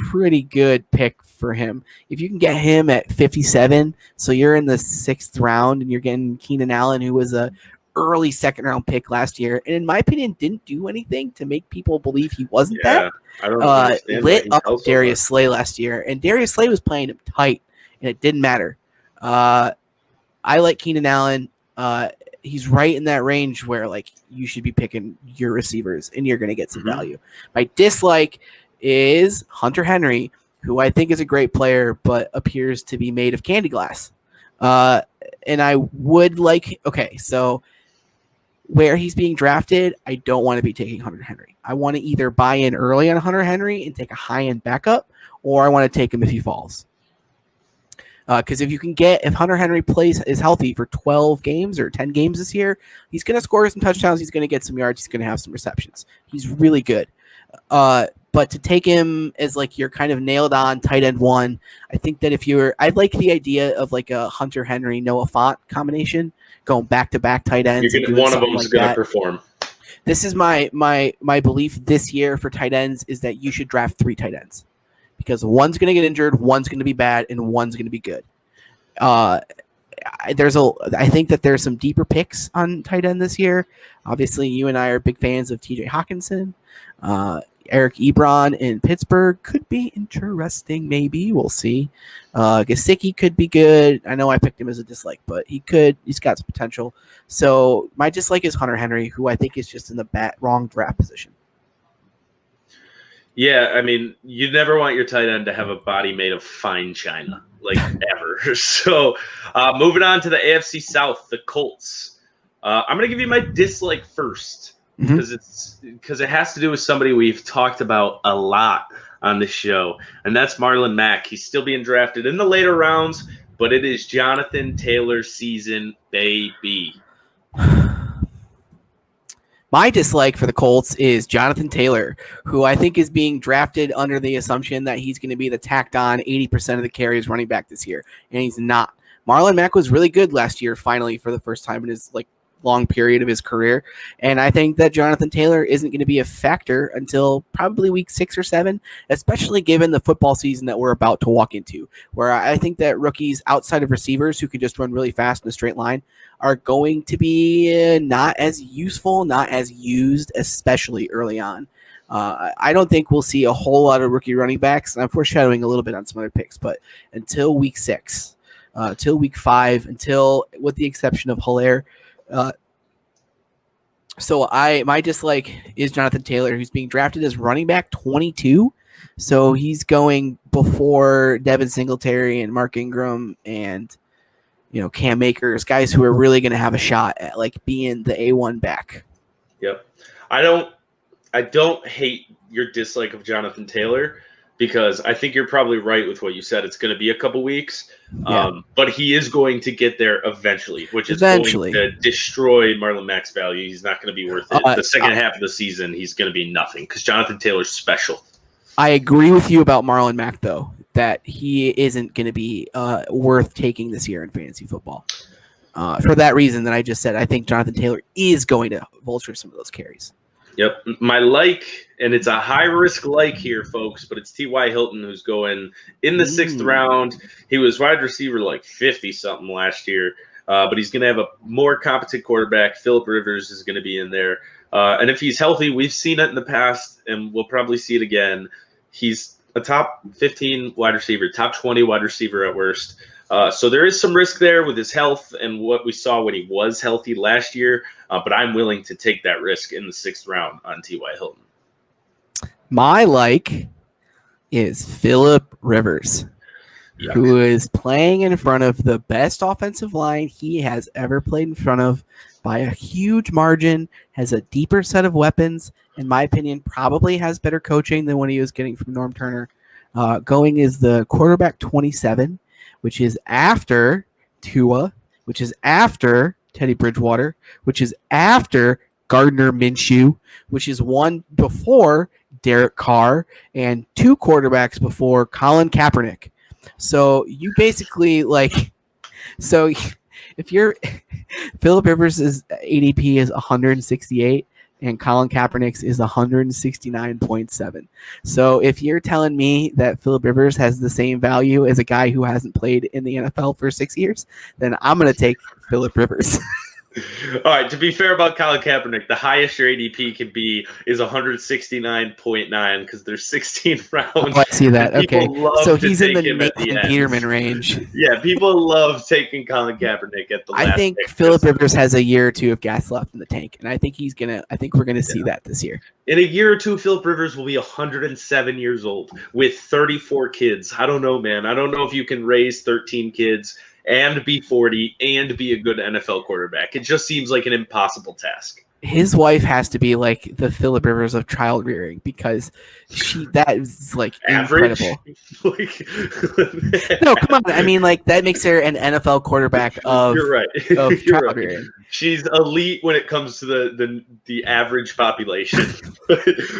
pretty good pick for him. If you can get him at 57, so you're in the 6th round and you're getting Keenan Allen, who was a early 2nd round pick last year, and in my opinion didn't do anything to make people believe he wasn't that. I don't lit up Darius Slay last year, and Darius Slay was playing him tight, and it didn't matter. I like Keenan Allen. He's right in that range where like you should be picking your receivers, and you're going to get some value. My dislike is Hunter Henry, who I think is a great player, but appears to be made of candy glass. And I would like so where he's being drafted, I don't want to be taking Hunter Henry. I want to either buy in early on Hunter Henry and take a high-end backup, or I want to take him if he falls. Because if Hunter Henry is healthy for 12 games or 10 games this year, he's going to score some touchdowns, he's going to get some yards, he's going to have some receptions. He's really good. But to take him as like your kind of nailed on tight end one, I think that I like the idea of like a Hunter Henry Noah Fant combination, going back to back tight ends. One of them is going to perform. This is my belief this year for tight ends is that you should draft 3 tight ends, because one's going to get injured, one's going to be bad, and one's going to be good. I think that there's some deeper picks on tight end this year. Obviously, you and I are big fans of TJ Hawkinson. Eric Ebron in Pittsburgh could be interesting. Maybe we'll see. Gesicki could be good. I know I picked him as a dislike, but he's got some potential. So my dislike is Hunter Henry, who I think is just in the wrong draft position. Yeah, I mean, you never want your tight end to have a body made of fine china, like ever. So moving on to the AFC South, the Colts. I'm going to give you my dislike first, because it has to do with somebody we've talked about a lot on this show, and that's Marlon Mack. He's still being drafted in the later rounds, but it is Jonathan Taylor's season, baby. My dislike for the Colts is Jonathan Taylor, who I think is being drafted under the assumption that he's going to be the tacked on 80% of the carries running back this year, and he's not. Marlon Mack was really good last year, finally, for the first time in his long period of his career, and I think that Jonathan Taylor isn't going to be a factor until probably week 6 or 7, especially given the football season that we're about to walk into, where I think that rookies outside of receivers who can just run really fast in a straight line are going to be not as useful, not as used, especially early on. I don't think we'll see a whole lot of rookie running backs, and I'm foreshadowing a little bit on some other picks, but until week 6, till week 5, with the exception of Hilaire. So my dislike is Jonathan Taylor, who's being drafted as running back 22. So he's going before Devin Singletary and Mark Ingram and Cam Akers, guys who are really going to have a shot at being the A1 back. Yep. I don't hate your dislike of Jonathan Taylor, because I think you're probably right with what you said. It's going to be a couple weeks, but he is going to get there eventually, which is going to destroy Marlon Mack's value. He's not going to be worth it. The second half of the season, he's going to be nothing, because Jonathan Taylor's special. I agree with you about Marlon Mack, though, that he isn't going to be worth taking this year in fantasy football. For that reason that I just said, I think Jonathan Taylor is going to vulture some of those carries. Yep. My and it's a high-risk here, folks, but it's T.Y. Hilton, who's going in the 6th round. He was wide receiver 50-something last year, but he's going to have a more competent quarterback. Phillip Rivers is going to be in there. And if he's healthy, we've seen it in the past, and we'll probably see it again. He's a top 15 wide receiver, top 20 wide receiver at worst. So there is some risk there with his health and what we saw when he was healthy last year. but I'm willing to take that risk in the 6th round on T.Y. Hilton. My like is Phillip Rivers, Yuck. who is playing in front of the best offensive line he has ever played in front of by a huge margin, has a deeper set of weapons, in my opinion, probably has better coaching than what he was getting from Norm Turner. Going is the quarterback 27, which is after Tua, which is after Teddy Bridgewater, which is after Gardner Minshew, which is one before Derek Carr, and 2 quarterbacks before Colin Kaepernick. So you basically if you're Phillip Rivers' ADP is 168 and Colin Kaepernick's is 169.7. So if you're telling me that Phillip Rivers has the same value as a guy who hasn't played in the NFL for 6 years, then I'm going to take Phillip Rivers. All right, to be fair about Colin Kaepernick, the highest your ADP could be is 169.9 because there's 16 rounds. Oh, I see that. Okay. So he's in the Nathan Peterman range. Yeah, people love taking Colin Kaepernick at the last I think pick. Phillip Rivers has a year or two of gas left in the tank, and I think we're gonna see that this year. In a year or two, Phillip Rivers will be 107 years old with 34 kids. I don't know, man. I don't know if you can raise 13 kids and be 40 and be a good NFL quarterback. It just seems like an impossible task. His wife has to be like the Phillip Rivers of child rearing because that is like Average? Incredible. No, come on. I mean, like that makes her an NFL quarterback of, You're right. of You're child right. rearing. She's elite when it comes to the average population.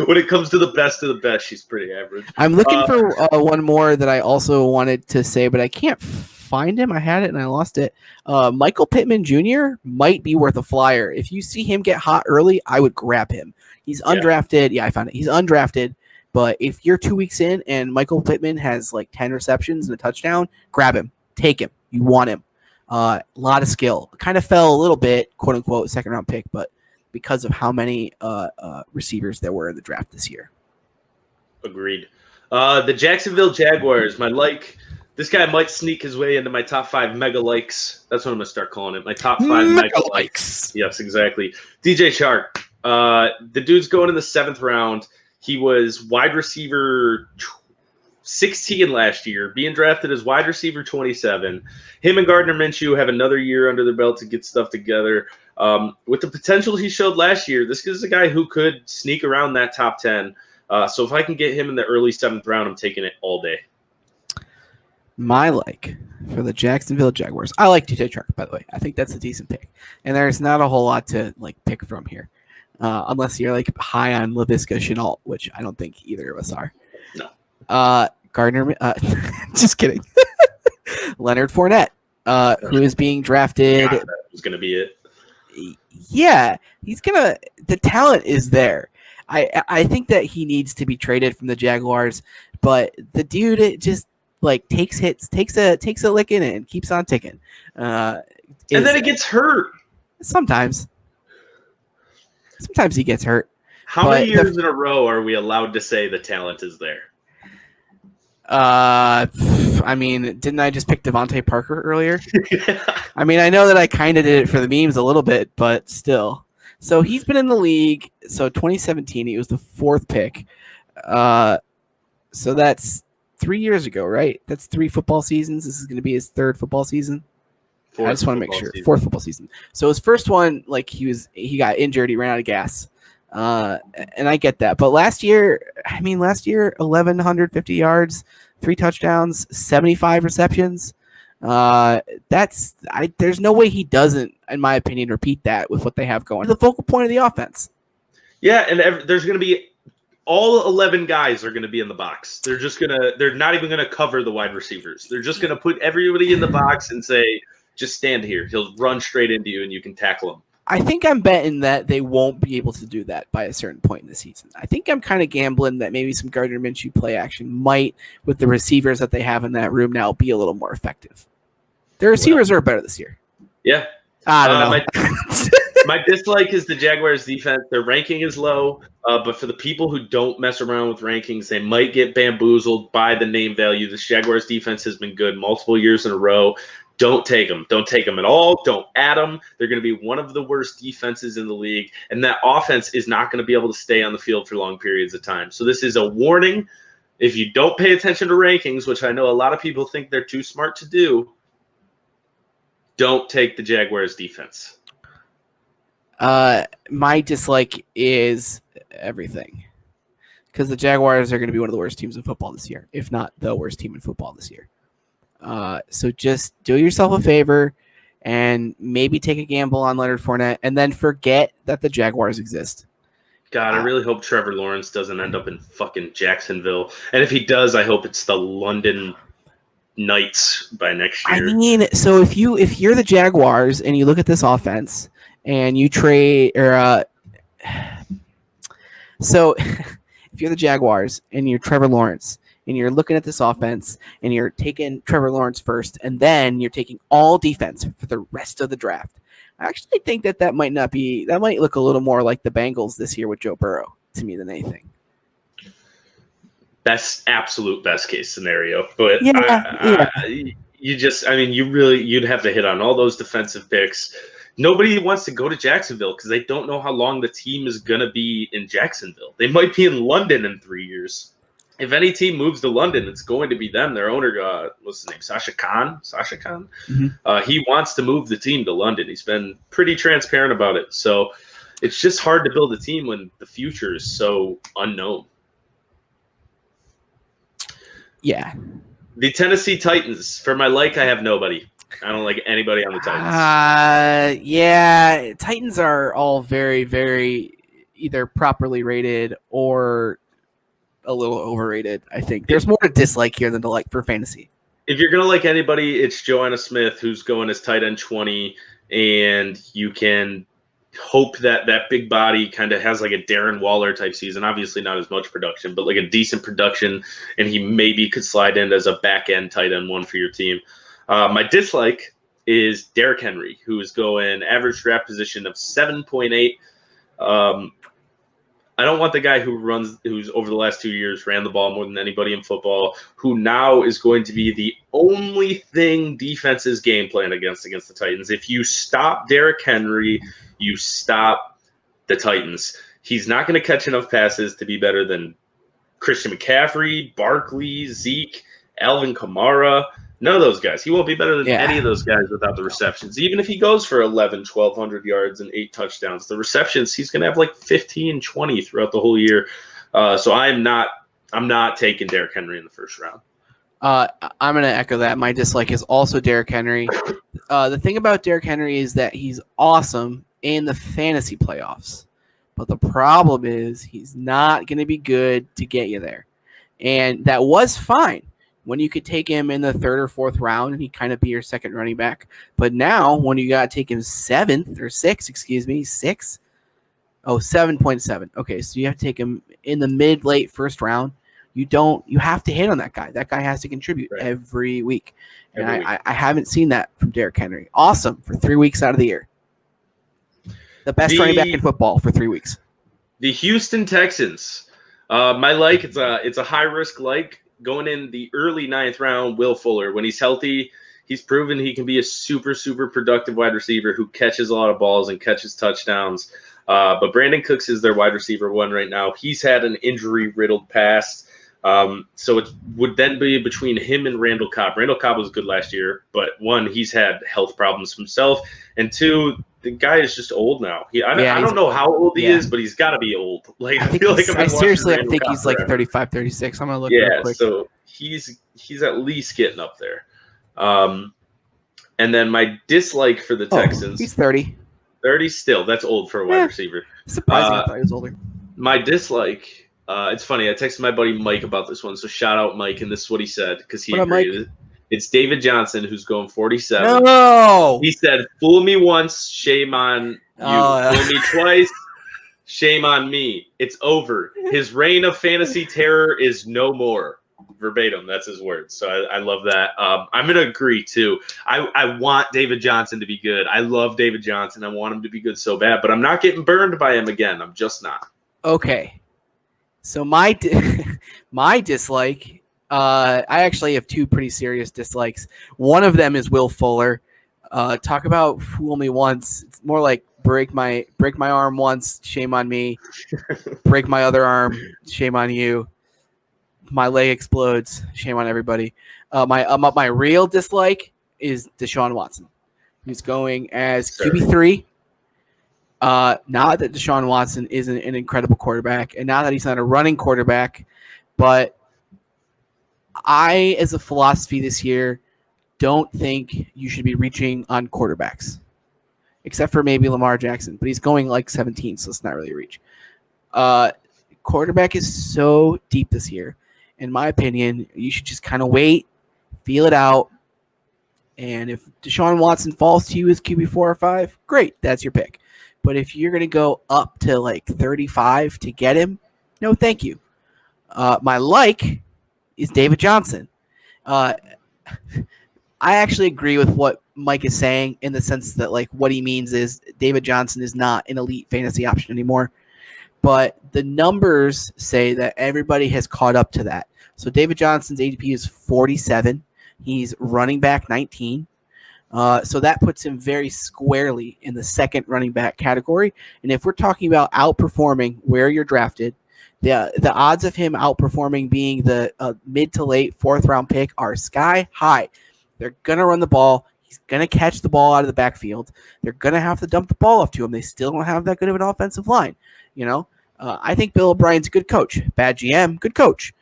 When it comes to the best of the best, she's pretty average. I'm looking for one more that I also wanted to say, but I can't find him. I had it and I lost it. Michael Pittman Jr. might be worth a flyer. If you see him get hot early, I would grab him. He's undrafted. Yeah, I found it. He's undrafted. But if you're 2 weeks in and Michael Pittman has like 10 receptions and a touchdown, grab him. Take him. You want him. A lot of skill. Kind of fell a little bit, quote unquote, 2nd round pick, but because of how many receivers there were in the draft this year. Agreed. The Jacksonville Jaguars, this guy might sneak his way into my top 5 mega likes. That's what I'm going to start calling it. My top 5 mega likes. Yes, exactly. DJ Chark. The dude's going in the 7th round. He was wide receiver 16 last year, being drafted as wide receiver 27. Him and Gardner Minshew have another year under their belt to get stuff together. With the potential he showed last year, this is a guy who could sneak around that top 10. So if I can get him in the early 7th round, I'm taking it all day. My like for the Jacksonville Jaguars. I like DJ Chark, by the way. I think that's a decent pick. And there's not a whole lot to like pick from here. Unless you're like high on LaVisca Chenault, which I don't think either of us are. No. Gardner, just kidding. Leonard Fournette, who is being drafted. That was going to be it. Yeah, the talent is there. I think that he needs to be traded from the Jaguars, but the dude just like takes hits, takes a lick in it and keeps on ticking. And then it gets hurt. Sometimes he gets hurt. How many years in a row are we allowed to say the talent is there? I mean, didn't I just pick Devontae Parker earlier? Yeah. I mean, I know that I kind of did it for the memes a little bit, but still. So he's been in the league. So 2017, he was the 4th pick. So that's 3 years ago, right? That's 3 football seasons. This is going to be his 3rd football season. I just want to make sure. 4th football season. So his first one, like he got injured. He ran out of gas. And I get that. But last year, 1,150 yards, 3 touchdowns, 75 receptions. There's no way he doesn't, in my opinion, repeat that with what they have going. The focal point of the offense. Yeah, and there's going to be all 11 guys are going to be in the box. They're not even going to cover the wide receivers. They're just going to put everybody in the box and say, just stand here. He'll run straight into you and you can tackle him. I think I'm betting that they won't be able to do that by a certain point in the season. I think I'm kind of gambling that maybe some Gardner Minshew play action might, with the receivers that they have in that room now, be a little more effective. Their receivers are better this year. Yeah. I don't know. My dislike is the Jaguars' defense. Their ranking is low, but for the people who don't mess around with rankings, they might get bamboozled by the name value. The Jaguars' defense has been good multiple years in a row. Don't take them. Don't take them at all. Don't add them. They're going to be one of the worst defenses in the league, and that offense is not going to be able to stay on the field for long periods of time. So this is a warning. If you don't pay attention to rankings, which I know a lot of people think they're too smart to do, don't take the Jaguars defense. My dislike is everything, because the Jaguars are going to be one of the worst teams in football this year, if not the worst team in football this year. So just do yourself a favor and maybe take a gamble on Leonard Fournette, and then forget that the Jaguars exist. God, I really hope Trevor Lawrence doesn't end up in fucking Jacksonville. And if he does, I hope it's the London Knights by next year. I mean, so if you're the Jaguars and you look at this offense and you trade so if you're the Jaguars and you're Trevor Lawrence and you're looking at this offense and you're taking Trevor Lawrence first and then you're taking all defense for the rest of the draft, I actually think that might look a little more like the Bengals this year with Joe Burrow to me than anything. Absolute best case scenario. But you'd have to hit on all those defensive picks. Nobody wants to go to Jacksonville because they don't know how long the team is going to be in Jacksonville. They might be in London in 3 years. If any team moves to London, it's going to be them. Their owner, what's his name, Sasha Khan? Mm-hmm. He wants to move the team to London. He's been pretty transparent about it. So it's just hard to build a team when the future is so unknown. Yeah. The Tennessee Titans. For my I have nobody. I don't like anybody on the Titans. Yeah. Titans are all very, very either properly rated or a little overrated, I think. There's more to dislike here than to like for fantasy. If you're going to like anybody, it's Joanna Smith, who's going as tight end 20, and you can hope that big body kind of has like a Darren Waller type season. Obviously not as much production, but like a decent production, and he maybe could slide in as a back-end tight end one for your team. My dislike is Derrick Henry, who is going average draft position of 7.8. I don't want the guy who's over the last 2 years ran the ball more than anybody in football, who now is going to be the only thing defenses game plan against the Titans. If you stop Derrick Henry, you stop the Titans. He's not going to catch enough passes to be better than Christian McCaffrey, Barkley, Zeke, Alvin Kamara. None of those guys. He won't be better than any of those guys without the receptions. Even if he goes for 1,200 yards and 8 touchdowns, the receptions, he's going to have like 15, 20 throughout the whole year. So I'm not taking Derrick Henry in the first round. I'm going to echo that. My dislike is also Derrick Henry. The thing about Derrick Henry is that he's awesome in the fantasy playoffs. But the problem is he's not going to be good to get you there. And that was fine when you could take him in the 3rd or 4th round and he kind of be your second running back. But now when you got to take him 7th or 6th, 7.7. Okay, so you have to take him in the mid-late first round. You have to hit on that guy. That guy has to contribute every week. And I haven't seen that from Derrick Henry. Awesome for 3 weeks out of the year. The best running back in football for 3 weeks. The Houston Texans. It's a high-risk going in the early 9th round, Will Fuller. When he's healthy, he's proven he can be a super, super productive wide receiver who catches a lot of balls and catches touchdowns. But Brandon Cooks is their wide receiver 1 right now. He's had an injury-riddled past. So it would then be between him and Randall Cobb. Randall Cobb was good last year, but 1, he's had health problems himself. And 2, the guy is just old now. I don't know how old he is, but he's got to be old. Like I feel like I think he's like 35, 36. I'm gonna look. Yeah, so he's at least getting up there. And then my dislike for the Texans. He's 30. 30 still. That's old for a wide receiver. Surprising. I thought he was older. My dislike. It's funny. I texted my buddy Mike about this one, so shout out Mike, and this is what he said because he agreed. It's David Johnson who's going 47. No! He said, "Fool me once, shame on you. Fool me twice, shame on me. It's over. His reign of fantasy terror is no more." Verbatim, that's his words. So I love that. I'm going to agree, too. I want David Johnson to be good. I love David Johnson. I want him to be good so bad, but I'm not getting burned by him again. I'm just not. Okay. So my dislike I actually have two pretty serious dislikes. One of them is Will Fuller. Talk about fool me once. It's more like break my arm once, shame on me. Break my other arm, shame on you. My leg explodes, shame on everybody. My real dislike is Deshaun Watson. He's going as QB3. Not that Deshaun Watson isn't an incredible quarterback, and not that he's not a running quarterback, but I, as a philosophy this year, don't think you should be reaching on quarterbacks, except for maybe Lamar Jackson, but he's going like 17, so it's not really a reach. Quarterback is so deep this year. In my opinion, you should just kind of wait, feel it out, and if Deshaun Watson falls to you as QB4 or 5, great, that's your pick. But if you're going to go up to like 35 to get him, no thank you. My like is David Johnson. I actually agree with what Mike is saying in the sense that like what he means is David Johnson is not an elite fantasy option anymore. But the numbers say that everybody has caught up to that. So David Johnson's ADP is 47. He's running back 19. So that puts him very squarely in the second running back category. And if we're talking about outperforming where you're drafted, the odds of him outperforming being the mid to late fourth round pick are sky high. They're going to run the ball. He's going to catch the ball out of the backfield. They're going to have to dump the ball off to him. They still don't have that good of an offensive line. I think Bill O'Brien's a good coach. Bad GM, good coach.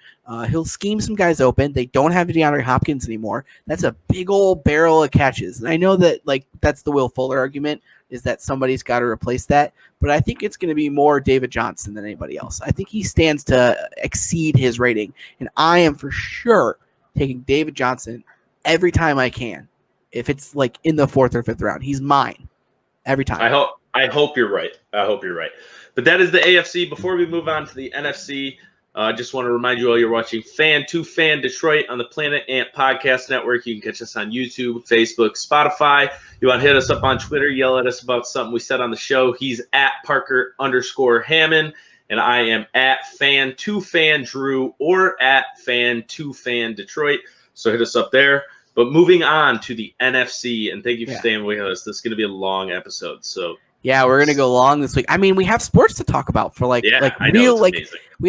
He'll scheme some guys open. They don't have DeAndre Hopkins anymore. That's a big old barrel of catches. And I know that that's the Will Fuller argument, is that somebody's got to replace that. But I think it's going to be more David Johnson than anybody else. I think he stands to exceed his rating. And I am for sure taking David Johnson every time I can. If it's like in the fourth or fifth round, he's mine every time. I hope you're right. But that is the AFC. Before we move on to the NFC, I just want to remind you all you're watching Fan2Fan Detroit on the Planet Ant Podcast Network. You can catch us on YouTube, Facebook, Spotify. You want to hit us up on Twitter, yell at us about something we said on the show. He's at Parker_Hammond, and I am at Fan2Fan Drew or at Fan2Fan Detroit. So hit us up there. But moving on to the NFC, and thank you for staying with us. This is going to be a long episode, so. Yeah, we're gonna go long this week. I mean, we have sports to talk about for we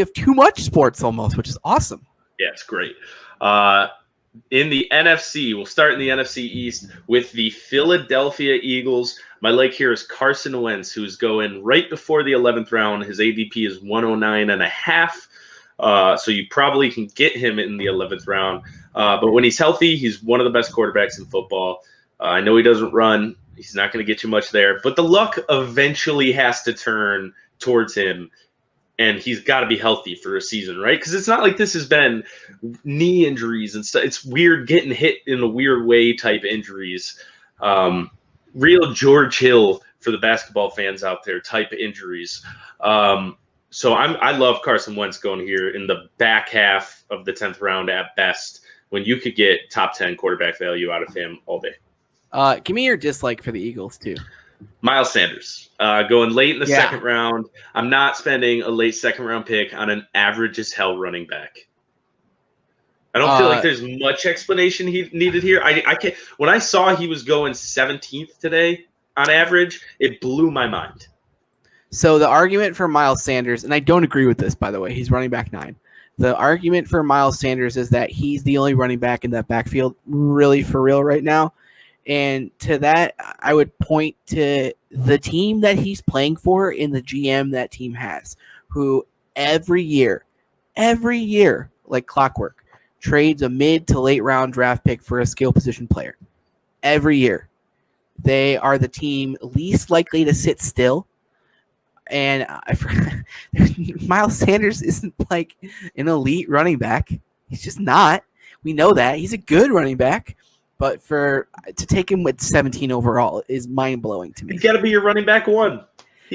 have too much sports almost, which is awesome. Yeah, it's great. In the NFC, we'll start in the NFC East with the Philadelphia Eagles. My like here is Carson Wentz, who's going right before the 11th round. His ADP is 109.5. So you probably can get him in the 11th round. But when he's healthy, he's one of the best quarterbacks in football. I know he doesn't run. He's not going to get you much there. But the luck eventually has to turn towards him, and he's got to be healthy for a season, right? Because it's not like this has been knee injuries and stuff. It's weird getting hit in a weird way type injuries. Real George Hill for the basketball fans out there type injuries. So I love Carson Wentz going here in the back half of the 10th round at best, when you could get top 10 quarterback value out of him all day. Give me your dislike for the Eagles, too. Miles Sanders, going late in the second round. I'm not spending a late second round pick on an average as hell running back. I don't feel like there's much explanation he needed here. I can't. When I saw he was going 17th today on average, it blew my mind. So the argument for Miles Sanders, and I don't agree with this, by the way, he's running back 9. The argument for Miles Sanders is that he's the only running back in that backfield really for real right now. And to that, I would point to the team that he's playing for and the GM that team has, who every year, like clockwork, trades a mid to late round draft pick for a skill position player. Every year. They are the team least likely to sit still. And Miles Sanders isn't like an elite running back. He's just not. We know that. He's a good running back. But to take him with 17 overall is mind-blowing to me. He's got to be your running back 1.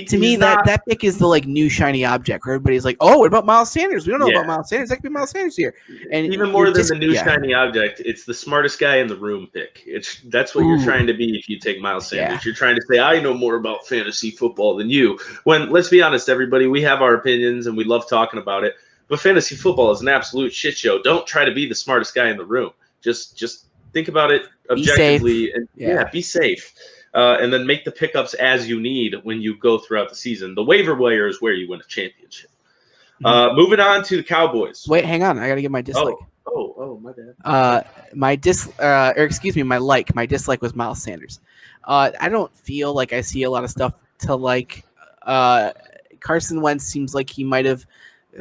To me, that pick is the new shiny object where everybody's like, oh, what about Miles Sanders? We don't know about Miles Sanders. That could be Miles Sanders here. And even more than the new shiny object, it's the smartest guy in the room pick. That's what you're trying to be if you take Miles Sanders. Yeah. You're trying to say, I know more about fantasy football than you. When, let's be honest, everybody, we have our opinions and we love talking about it. but fantasy football is an absolute shit show. Don't try to be the smartest guy in the room. Just think about it objectively and be safe. And then make the pickups as you need when you go throughout the season. The waiver wire is where you win a championship. Moving on to the Cowboys. Wait, hang on. I got to get my dislike. Oh, my bad. My dislike was Miles Sanders. I don't feel like I see a lot of stuff to like. Carson Wentz seems like he might have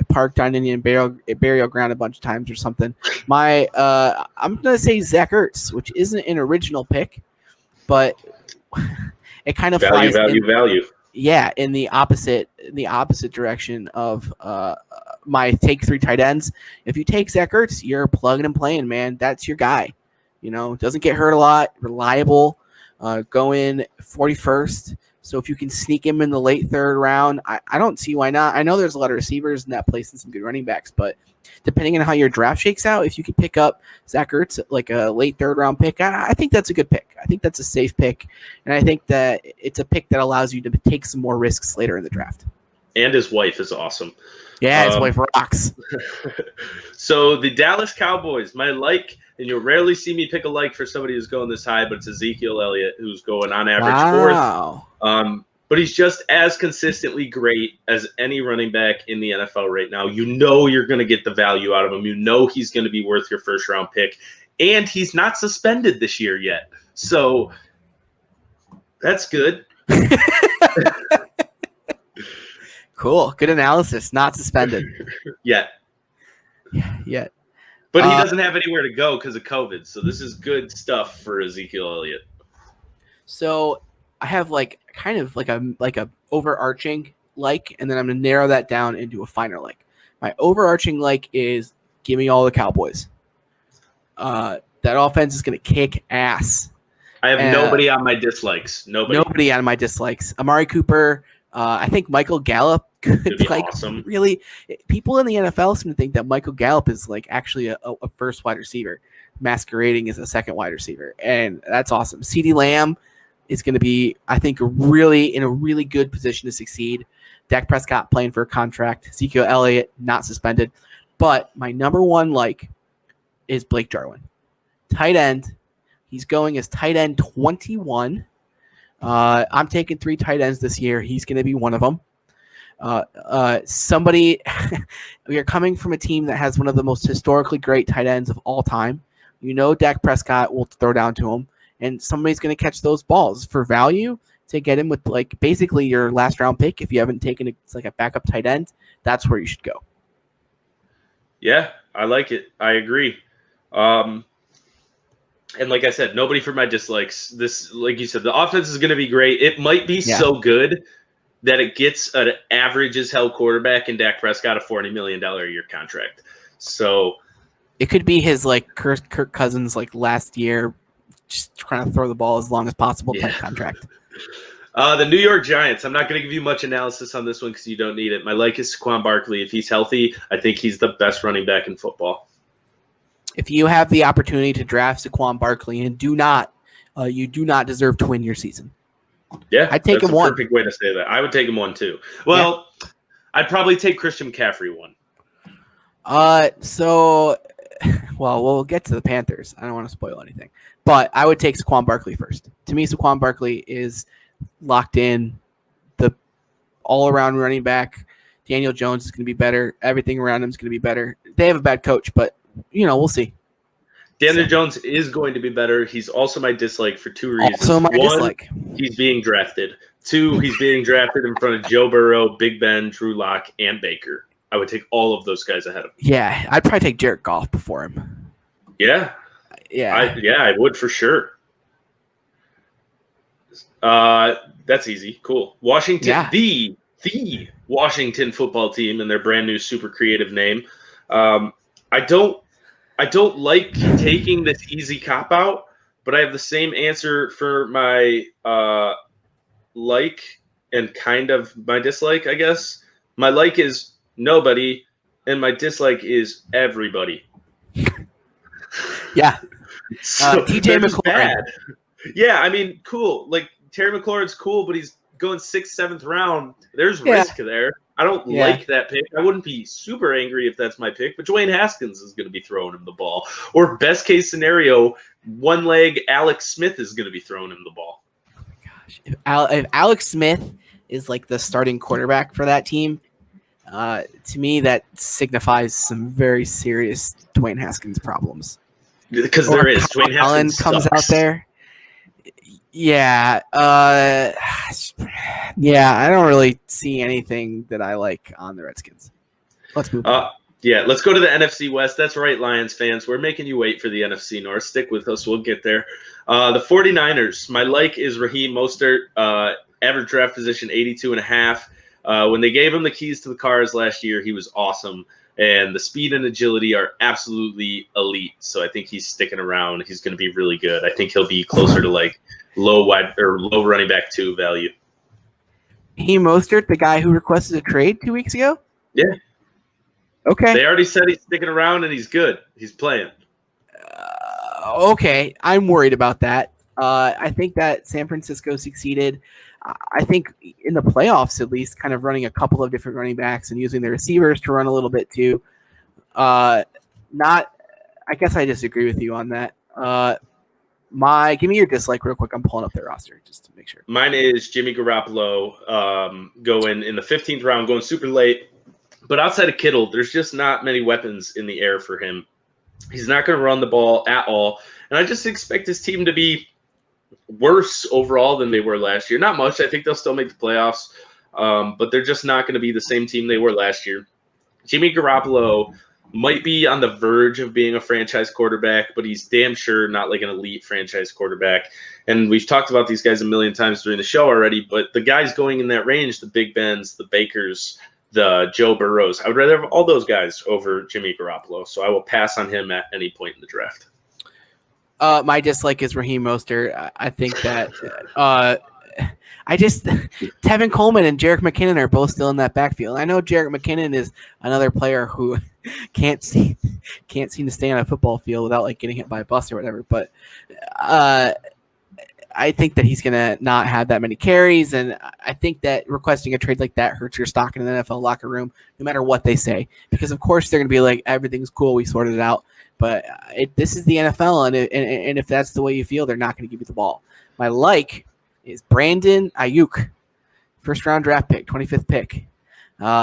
parked on Indian burial ground a bunch of times or something. I'm gonna say Zach Ertz, which isn't an original pick, but it kind of value. Yeah, in the opposite direction of my take 3 tight ends. If you take Zach Ertz, you're plugging and playing, man. That's your guy. Doesn't get hurt a lot, reliable, go in 41st. So if you can sneak him in the late 3rd round, I don't see why not. I know there's a lot of receivers in that place and some good running backs, but depending on how your draft shakes out, if you can pick up Zach Ertz like a late 3rd round pick, I think that's a good pick. I think that's a safe pick, and I think that it's a pick that allows you to take some more risks later in the draft. And his wife is awesome. Yeah, his wife rocks. So the Dallas Cowboys, my like, and you'll rarely see me pick a like for somebody who's going this high, but it's Ezekiel Elliott, who's going on average 4th. But he's just as consistently great as any running back in the NFL right now. You're going to get the value out of him. He's going to be worth your 1st round pick. And he's not suspended this year yet. So that's good. Cool. Good analysis. Not suspended. Yet. Yet. But he doesn't have anywhere to go because of COVID. So this is good stuff for Ezekiel Elliott. So I have kind of a overarching like, and then I'm going to narrow that down into a finer like. My overarching like is give me all the Cowboys. That offense is going to kick ass. I have nobody on my dislikes. Nobody on my dislikes. Amari Cooper. I think Michael Gallup could be awesome. Really, people in the NFL seem to think that Michael Gallup is actually a first wide receiver, masquerading as a second wide receiver, and that's awesome. CeeDee Lamb is going to be, I think, really in a really good position to succeed. Dak Prescott playing for a contract. Ezekiel Elliott not suspended, but my number one is Blake Jarwin, tight end. He's going as tight end 21. I'm taking 3 tight ends this year. He's going to be one of them. We are coming from a team that has one of the most historically great tight ends of all time. Dak Prescott will throw down to him, and somebody's going to catch those balls for value to get him with basically your last round pick. If you haven't taken a backup tight end, that's where you should go. Yeah, I like it. I agree. And like I said, nobody for my dislikes. This, like you said, the offense is going to be great. It might be so good that it gets an average as hell quarterback in Dak Prescott a $40 million a year contract. So it could be his Kirk Cousins last year, just trying to throw the ball as long as possible type contract. The New York Giants. I'm not going to give you much analysis on this one because you don't need it. My like is Saquon Barkley. If he's healthy, I think he's the best running back in football. If you have the opportunity to draft Saquon Barkley and you do not deserve to win your season. Yeah, I'd take him one. Perfect way to say that. I would take him one too. Well, I'd probably take Christian McCaffrey one. We'll get to the Panthers. I don't want to spoil anything, but I would take Saquon Barkley first. To me, Saquon Barkley is locked in, the all-around running back. Daniel Jones is going to be better. Everything around him is going to be better. They have a bad coach, but we'll see. Daniel Jones is going to be better. He's also my dislike for 2 reasons. Also my dislike. He's being drafted. 2, he's being drafted in front of Joe Burrow, Big Ben, Drew Lock, and Baker. I would take all of those guys ahead of him. Yeah, I'd probably take Jared Goff before him. Yeah. I would for sure. That's easy. Cool. Washington, the Washington football team and their brand new super creative name. I don't like taking this easy cop out, but I have the same answer for my like and kind of my dislike, I guess. My like is nobody, and my dislike is everybody. Yeah. So TJ McLaurin. Yeah, I mean, cool. Terry McLaurin's cool, but he's going 6th, 7th round. There's risk there. I don't Yeah. like that pick. I wouldn't be super angry if that's my pick, but Dwayne Haskins is going to be throwing him the ball. Or best case scenario, one leg Alex Smith is going to be throwing him the ball. Gosh, if Alex Smith is like the starting quarterback for that team, to me that signifies some very serious Dwayne Haskins problems. Because Or there if is. Dwayne Allen Haskins comes sucks. out there. Yeah, yeah, I don't really see anything that I like on the Redskins. Let's move on. Yeah, let's go to the NFC West. That's right, Lions fans. We're making you wait for the NFC North. Stick with us. We'll get there. The 49ers. My like is Raheem Mostert. Average draft position 82.5. When they gave him the keys to the cars last year, he was awesome. And the speed and agility are absolutely elite. So I think he's sticking around. He's going to be really good. I think he'll be closer to like low running back 2 value. Raheem Mostert, the guy who requested a trade 2 weeks ago? Yeah. Okay. They already said he's sticking around and he's good. He's playing. Okay. I'm worried about that. I think that San Francisco succeeded. I think in the playoffs, at least, kind of running a couple of different running backs and using the receivers to run a little bit too. I guess I disagree with you on that. Give me your dislike real quick. I'm pulling up their roster just to make sure. Mine is Jimmy Garoppolo going in the 15th round, going super late. But outside of Kittle, there's just not many weapons in the air for him. He's not going to run the ball at all. And I just expect his team to be worse overall than they were last year. Not much. I think they'll still make the playoffs. But they're just not going to be the same team they were last year. Jimmy Garoppolo might be on the verge of being a franchise quarterback, but he's damn sure not like an elite franchise quarterback. And we've talked about these guys a million times during the show already, but the guys going in that range, the Big Bens, the Bakers, the Joe Burrows, I would rather have all those guys over Jimmy Garoppolo. So I will pass on him at any point in the draft. My dislike is Raheem Mostert. I think that Tevin Coleman and Jerick McKinnon are both still in that backfield. I know Jerick McKinnon is another player who can't seem to stay on a football field without like getting hit by a bus or whatever. But I think that he's gonna not have that many carries, and I think that requesting a trade like that hurts your stock in the NFL locker room, no matter what they say. Because of course they're gonna be like, everything's cool, we sorted it out. But this is the NFL, and if that's the way you feel, they're not going to give you the ball. My like is Brandon Ayuk, first-round draft pick, 25th pick.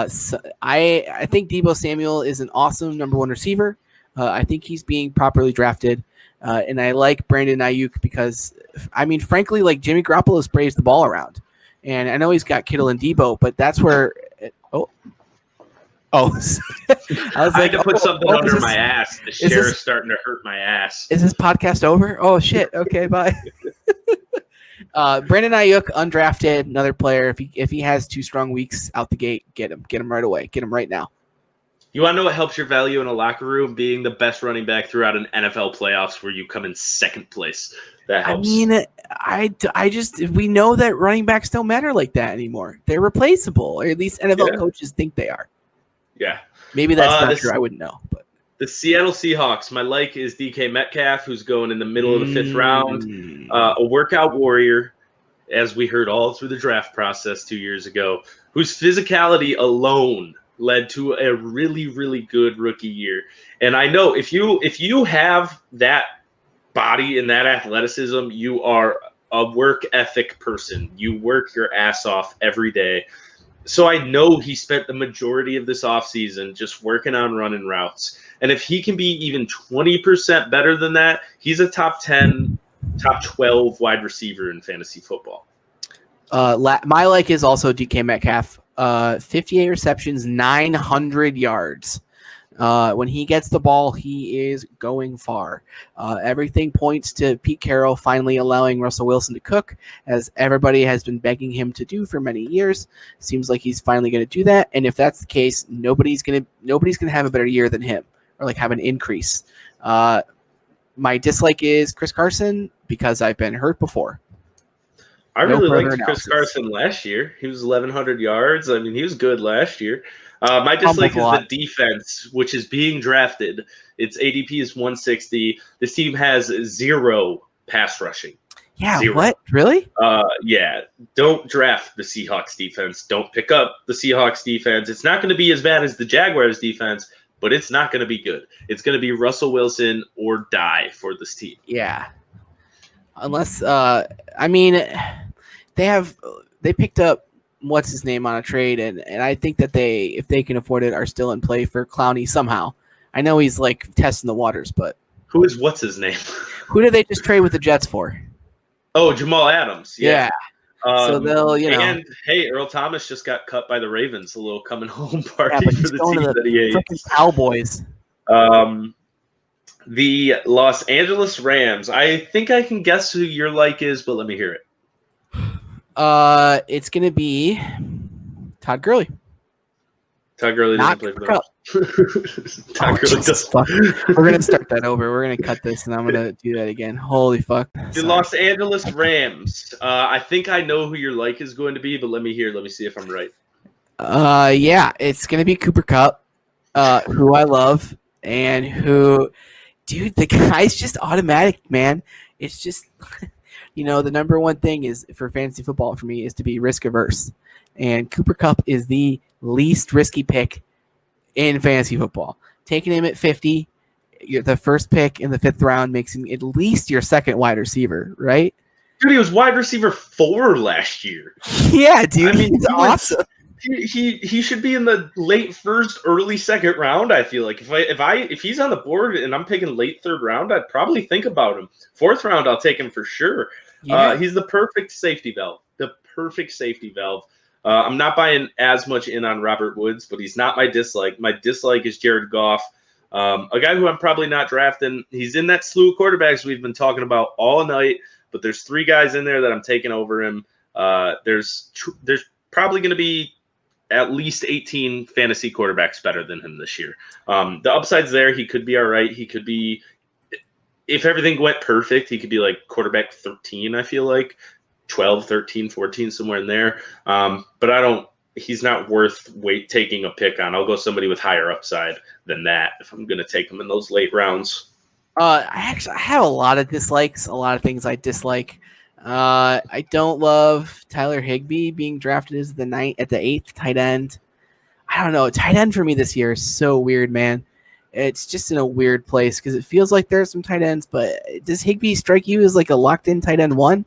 So I think Deebo Samuel is an awesome number 1 receiver. I think he's being properly drafted, and I like Brandon Ayuk because, I mean, frankly, like Jimmy Garoppolo sprays the ball around, and I know he's got Kittle and Deebo, but that's where I was I had to put something under my ass. The sheriff's starting to hurt my ass. Is this podcast over? Oh, shit. Okay, bye. Brandon Ayuk, undrafted, another player. If he has 2 strong weeks out the gate, get him right away. Get him right now. You want to know what helps your value in a locker room? Being the best running back throughout an NFL playoffs where you come in second place. That helps. I mean, we know that running backs don't matter like that anymore. They're replaceable, or at least NFL coaches think they are. Yeah. Maybe that's not true. I wouldn't know. But the Seattle Seahawks, my like is DK Metcalf, who's going in the middle of the 5th round. A workout warrior, as we heard all through the draft process 2 years ago, whose physicality alone led to a really, really good rookie year. And I know if you have that body and that athleticism, you are a work ethic person. You work your ass off every day. So I know he spent the majority of this offseason just working on running routes. And if he can be even 20% better than that, he's a top 10, top 12 wide receiver in fantasy football. My like is also DK Metcalf. 58 receptions, 900 yards. When he gets the ball, he is going far. Everything points to Pete Carroll finally allowing Russell Wilson to cook, as everybody has been begging him to do for many years. Seems like he's finally going to do that. And if that's the case, nobody's gonna have a better year than him, or like have an increase. My dislike is Chris Carson because I've been hurt before. I really liked Chris Carson last year. He was 1,100 yards. I mean, he was good last year. My dislike is the defense, which is being drafted. Its ADP is 160. This team has 0 pass rushing. Yeah, 0. what? Really? Yeah, don't draft the Seahawks defense. Don't pick up the Seahawks defense. It's not going to be as bad as the Jaguars defense, but it's not going to be good. It's going to be Russell Wilson or die for this team. Yeah. Unless, I mean, they picked up what's his name on a trade, and I think that they, if they can afford it, are still in play for Clowney somehow. I know he's like testing the waters, but what's his name? Who did they just trade with the Jets for? Oh, Jamal Adams. Yeah. So they'll, and hey, Earl Thomas just got cut by the Ravens. A little coming home party but for the team that he hates. Cowboys. The Los Angeles Rams. I think I can guess who your like is, but let me hear it. It's gonna be Todd Gurley. Todd Gurley doesn't play for the Todd Gurley does. We're gonna start that over. We're gonna cut this, and I'm gonna do that again. Holy fuck! The Los Angeles Rams. I think I know who your like is going to be, but let me see if I'm right. Yeah, it's gonna be Cooper Kupp, who I love, and who, dude, the guy's just automatic, man. It's just, the number one thing is for fantasy football for me is to be risk averse, and Cooper Kupp is the least risky pick in fantasy football. Taking him at 50, the first pick in the 5th round makes him at least your second wide receiver, right? Dude, he was wide receiver 4 last year. Yeah, dude, I mean, he's awesome. He should be in the late 1st, early 2nd round. I feel like if he's on the board and I'm picking late 3rd round, I'd probably think about him. 4th round, I'll take him for sure. Yeah. He's the perfect safety valve. I'm not buying as much in on Robert Woods, but he's not my dislike. My dislike is Jared Goff, a guy who I'm probably not drafting. He's in that slew of quarterbacks we've been talking about all night, but there's 3 guys in there that I'm taking over him. There's probably going to be at least 18 fantasy quarterbacks better than him this year. The upside's there. He could be all right. He could be, if everything went perfect, he could be like quarterback 13, I feel like. 12, 13, 14, somewhere in there. But he's not worth taking a pick on. I'll go somebody with higher upside than that if I'm going to take him in those late rounds. I have a lot of dislikes, a lot of things I dislike. I don't love Tyler Higbee being drafted as at the 8th tight end. I don't know. Tight end for me this year is so weird, man. It's just in a weird place because it feels like there's some tight ends, but does Higbee strike you as like a locked-in tight end 1?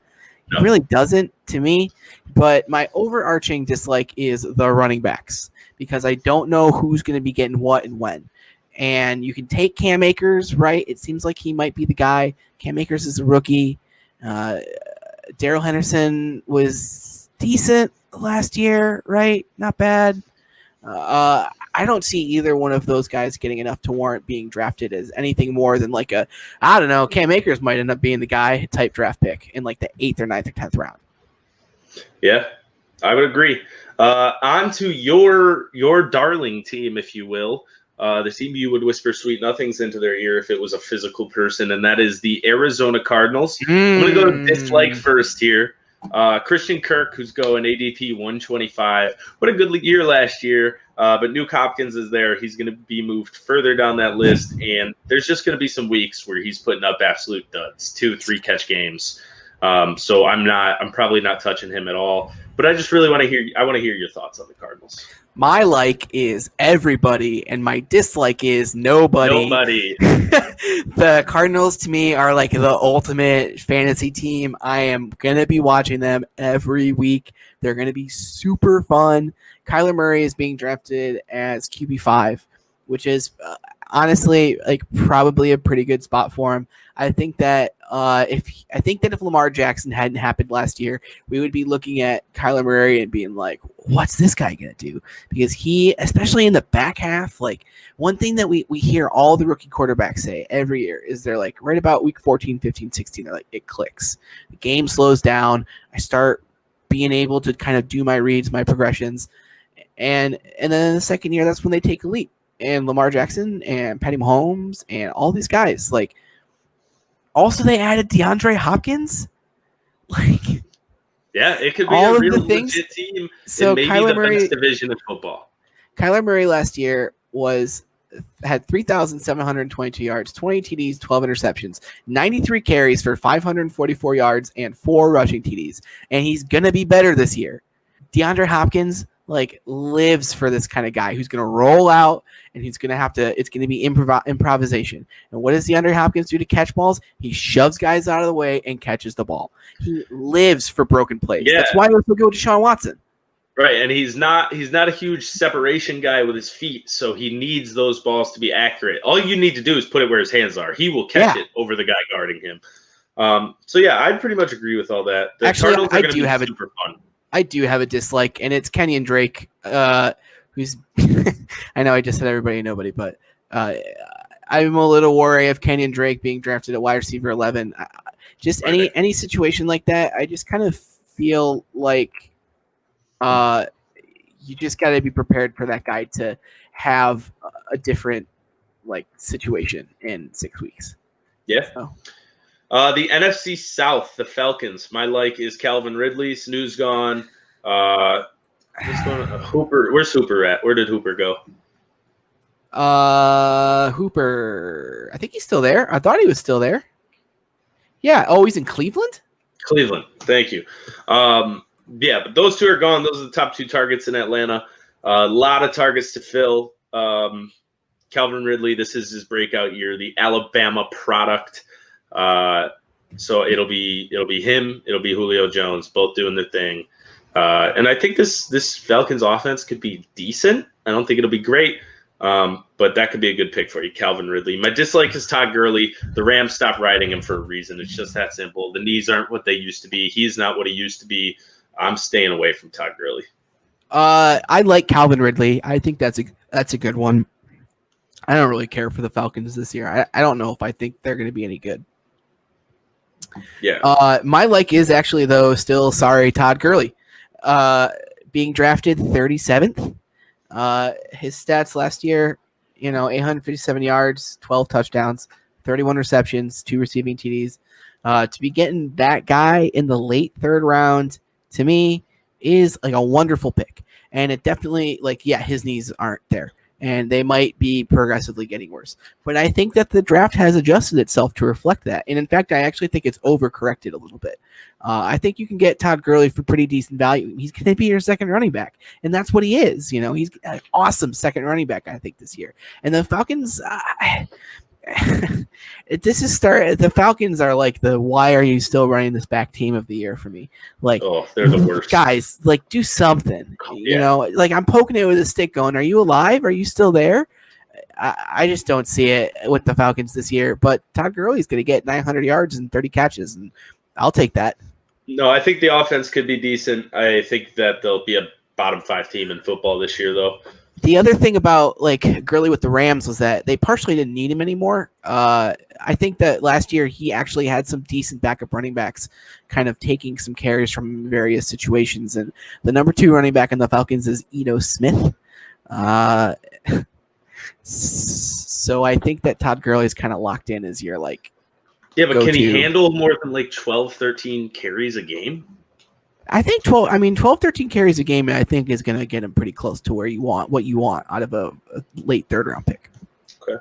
No. It really doesn't to me, but my overarching dislike is the running backs because I don't know who's going to be getting what and when. And you can take Cam Akers, right? It seems like he might be the guy. Cam Akers is a rookie. Darrell Henderson was decent last year, right? Not bad. I don't see either one of those guys getting enough to warrant being drafted as anything more than like Cam Akers might end up being the guy type draft pick in like the 8th or 9th or 10th round. Yeah, I would agree. On to your darling team, if you will. The team you would whisper sweet nothings into their ear if it was a physical person, and that is the Arizona Cardinals. I'm going to go to dislike first here. Christian Kirk, who's going ADP 125. What a good year last year. But Nuke Hopkins is there. He's going to be moved further down that list, and there's just going to be some weeks where he's putting up absolute duds, 2-3 catch games. So I'm probably not touching him at all. But I just really want to hear your thoughts on the Cardinals. My like is everybody, and my dislike is nobody. The Cardinals, to me, are like the ultimate fantasy team. I am going to be watching them every week. They're going to be super fun. Kyler Murray is being drafted as QB5, which is honestly like probably a pretty good spot for him. I think that if Lamar Jackson hadn't happened last year, we would be looking at Kyler Murray and being like, what's this guy going to do? Because he, especially in the back half, like one thing that we hear all the rookie quarterbacks say every year is they're like right about week 14, 15, 16, they're like, it clicks. The game slows down. I start being able to kind of do my reads, my progressions. And then in the second year, that's when they take a leap. And Lamar Jackson and Patty Mahomes and all these guys, like, also they added DeAndre Hopkins. Like, yeah, it could be all a real of the things. Legit team. So maybe Kyler the Murray, best division of football. Kyler Murray last year was had 3,722 yards, 20 TDs, 12 interceptions, 93 carries for 544 yards, and 4 rushing TDs. And he's going to be better this year. DeAndre Hopkins lives for this kind of guy who's going to roll out, and he's going to have to. It's going to be improvisation. And what does DeAndre Hopkins do to catch balls? He shoves guys out of the way and catches the ball. He lives for broken plays. Yeah. That's why we're so good with Deshaun Watson. Right, and he's not a huge separation guy with his feet, so he needs those balls to be accurate. All you need to do is put it where his hands are. He will catch it over the guy guarding him. So yeah, I pretty much agree with all that. The Actually, Cardinals are going to be super fun. I do have a dislike, and it's Kenyon Drake, who's I know I just said everybody and nobody, but I'm a little worried of Kenyon Drake being drafted at wide receiver 11. Just any situation like that, I just kind of feel like you just got to be prepared for that guy to have a different situation in 6 weeks. Yeah. So. The NFC South, the Falcons. My is Calvin Ridley. Snooze gone. Hooper. Where's Hooper at? Where did Hooper go? Hooper. I think he's still there. I thought he was still there. Yeah. Oh, he's in Cleveland? Cleveland. Thank you. Yeah, but those two are gone. Those are the top 2 targets in Atlanta. A lot of targets to fill. Calvin Ridley, this is his breakout year, the Alabama product. So it'll be him, it'll be Julio Jones, both doing their thing. And I think this Falcons offense could be decent. I don't think it'll be great, but that could be a good pick for you, Calvin Ridley. My dislike is Todd Gurley. The Rams stopped riding him for a reason. It's just that simple. The knees aren't what they used to be. He's not what he used to be. I'm staying away from Todd Gurley. I like Calvin Ridley. I think that's a good one. I don't really care for the Falcons this year. I don't know if I think they're going to be any good. Yeah. My is actually, though, still Todd Gurley. Being drafted 37th. His stats last year, 857 yards, 12 touchdowns, 31 receptions, 2 receiving TDs. To be getting that guy in the late 3rd round, to me, is a wonderful pick. And it definitely, his knees aren't there. And they might be progressively getting worse. But I think that the draft has adjusted itself to reflect that. And in fact, I actually think it's overcorrected a little bit. I think you can get Todd Gurley for pretty decent value. He's going to be your second running back. And that's what he is. He's an awesome second running back, I think, this year. And the Falcons, the Falcons are the why are you still running this back team of the year for me? They're the worst. Guys, do something. I'm poking it with a stick going, are you alive? Are you still there? I just don't see it with the Falcons this year, but Todd Gurley's going to get 900 yards and 30 catches, and I'll take that. No, I think the offense could be decent. I think that they'll be a bottom 5 team in football this year, though. The other thing about Gurley with the Rams was that they partially didn't need him anymore. I think that last year he actually had some decent backup running backs kind of taking some carries from various situations. And the number 2 running back in the Falcons is Ito Smith. So I think that Todd Gurley is kind of locked in as your Yeah, but can he handle more than 12, 13 carries a game? I think 12, 13 carries a game, I think, is going to get him pretty close to what you want out of a late 3rd round pick. Okay.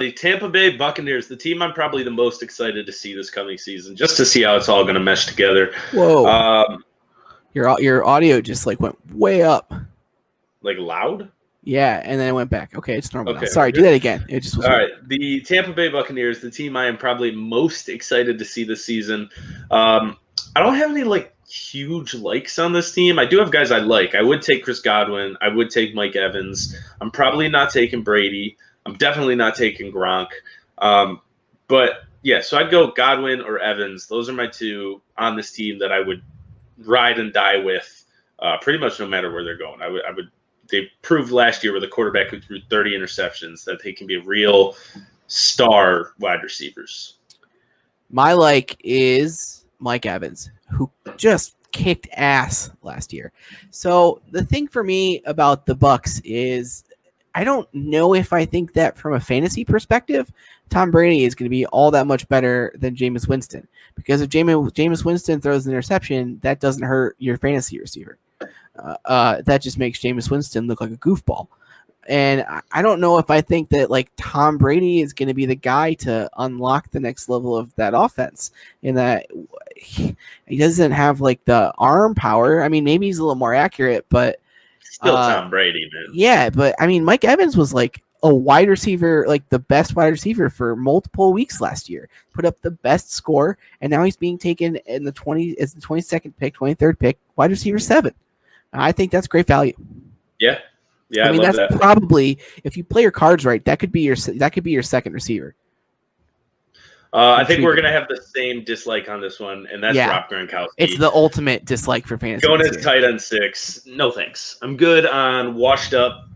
The Tampa Bay Buccaneers, the team I'm probably the most excited to see this coming season, just to see how it's all going to mesh together. Whoa. Your audio just went way up. Loud? Yeah, and then it went back. Okay, it's normal. Okay, Sorry, do that again. It just was all weird. right. The Tampa Bay Buccaneers, the team I am probably most excited to see this season. I don't have any huge likes on this team. I do have guys I like. I would take Chris Godwin. I would take Mike Evans. I'm probably not taking Brady. I'm definitely not taking Gronk. But yeah, so I'd go Godwin or Evans. Those are my 2 on this team that I would ride and die with pretty much no matter where they're going. I would. They proved last year with a quarterback who threw 30 interceptions that they can be real star wide receivers. My is Mike Evans, who just kicked ass last year. So the thing for me about the Bucs is I don't know if I think that from a fantasy perspective, Tom Brady is going to be all that much better than Jameis Winston. Because if Jameis Winston throws an interception, that doesn't hurt your fantasy receiver. That just makes Jameis Winston look like a goofball. And I don't know if I think that like Tom Brady is going to be the guy to unlock the next level of that offense. In that he doesn't have like the arm power. I mean, maybe he's a little more accurate, but Still Tom Brady, man. yeah. But I mean, Mike Evans was like a wide receiver, like the best wide receiver for multiple weeks last year. Put up the best score, and now he's being taken in the 22nd pick, 23rd pick, wide receiver 7. I think that's great value. Yeah. Yeah, I mean, love that's that. probably, if you play your cards right, that could be your second receiver. I think we're gonna have the same dislike on this one, and that's Yeah. Rob Gronkowski. It's the ultimate dislike for fantasy. Going as tight end 6. No thanks. I'm good on washed up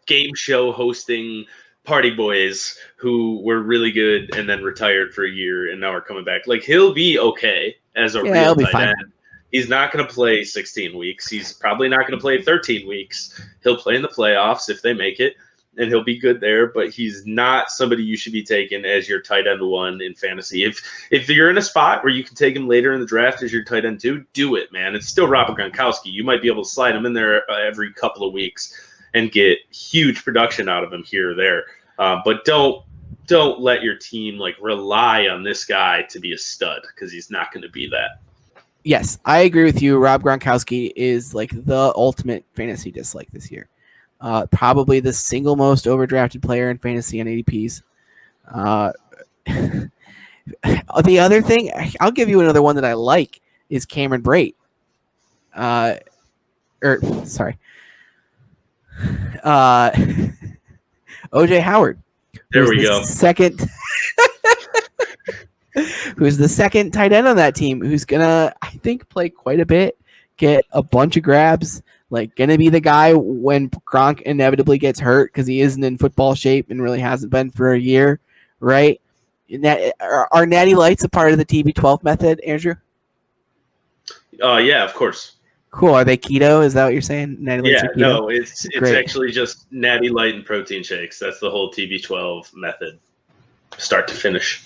game show hosting party boys who were really good and then retired for a year and now are coming back. Like, he'll be okay as a real tight end. He's not going to play 16 weeks. He's probably not going to play 13 weeks. He'll play in the playoffs if they make it, and he'll be good there. But he's not somebody you should be taking as your tight end 1 in fantasy. If you're in a spot where you can take him later in the draft as your tight end 2, do it, man. It's still Robert Gronkowski. You might be able to slide him in there every couple of weeks and get huge production out of him here or there. But don't let your team like rely on this guy to be a stud, because he's not going to be that. Yes, I agree with you. Rob Gronkowski is like the ultimate fantasy dislike this year. Probably the single most overdrafted player in fantasy and ADPs. The other thing, I'll give you another one that I like, is Cameron Brate. Sorry. OJ Howard. There we go. Who's the second tight end on that team, who's gonna, I think, play quite a bit, get a bunch of grabs, like gonna be the guy when Gronk inevitably gets hurt, because he isn't in football shape and really hasn't been for a year, right? Are natty lights a part of the TB12 method, Andrew? Yeah, of course. Cool. Are they keto? Is that what you're saying? Natty lights are keto? No, it's actually just natty light and protein shakes. That's the whole TB12 method, start to finish.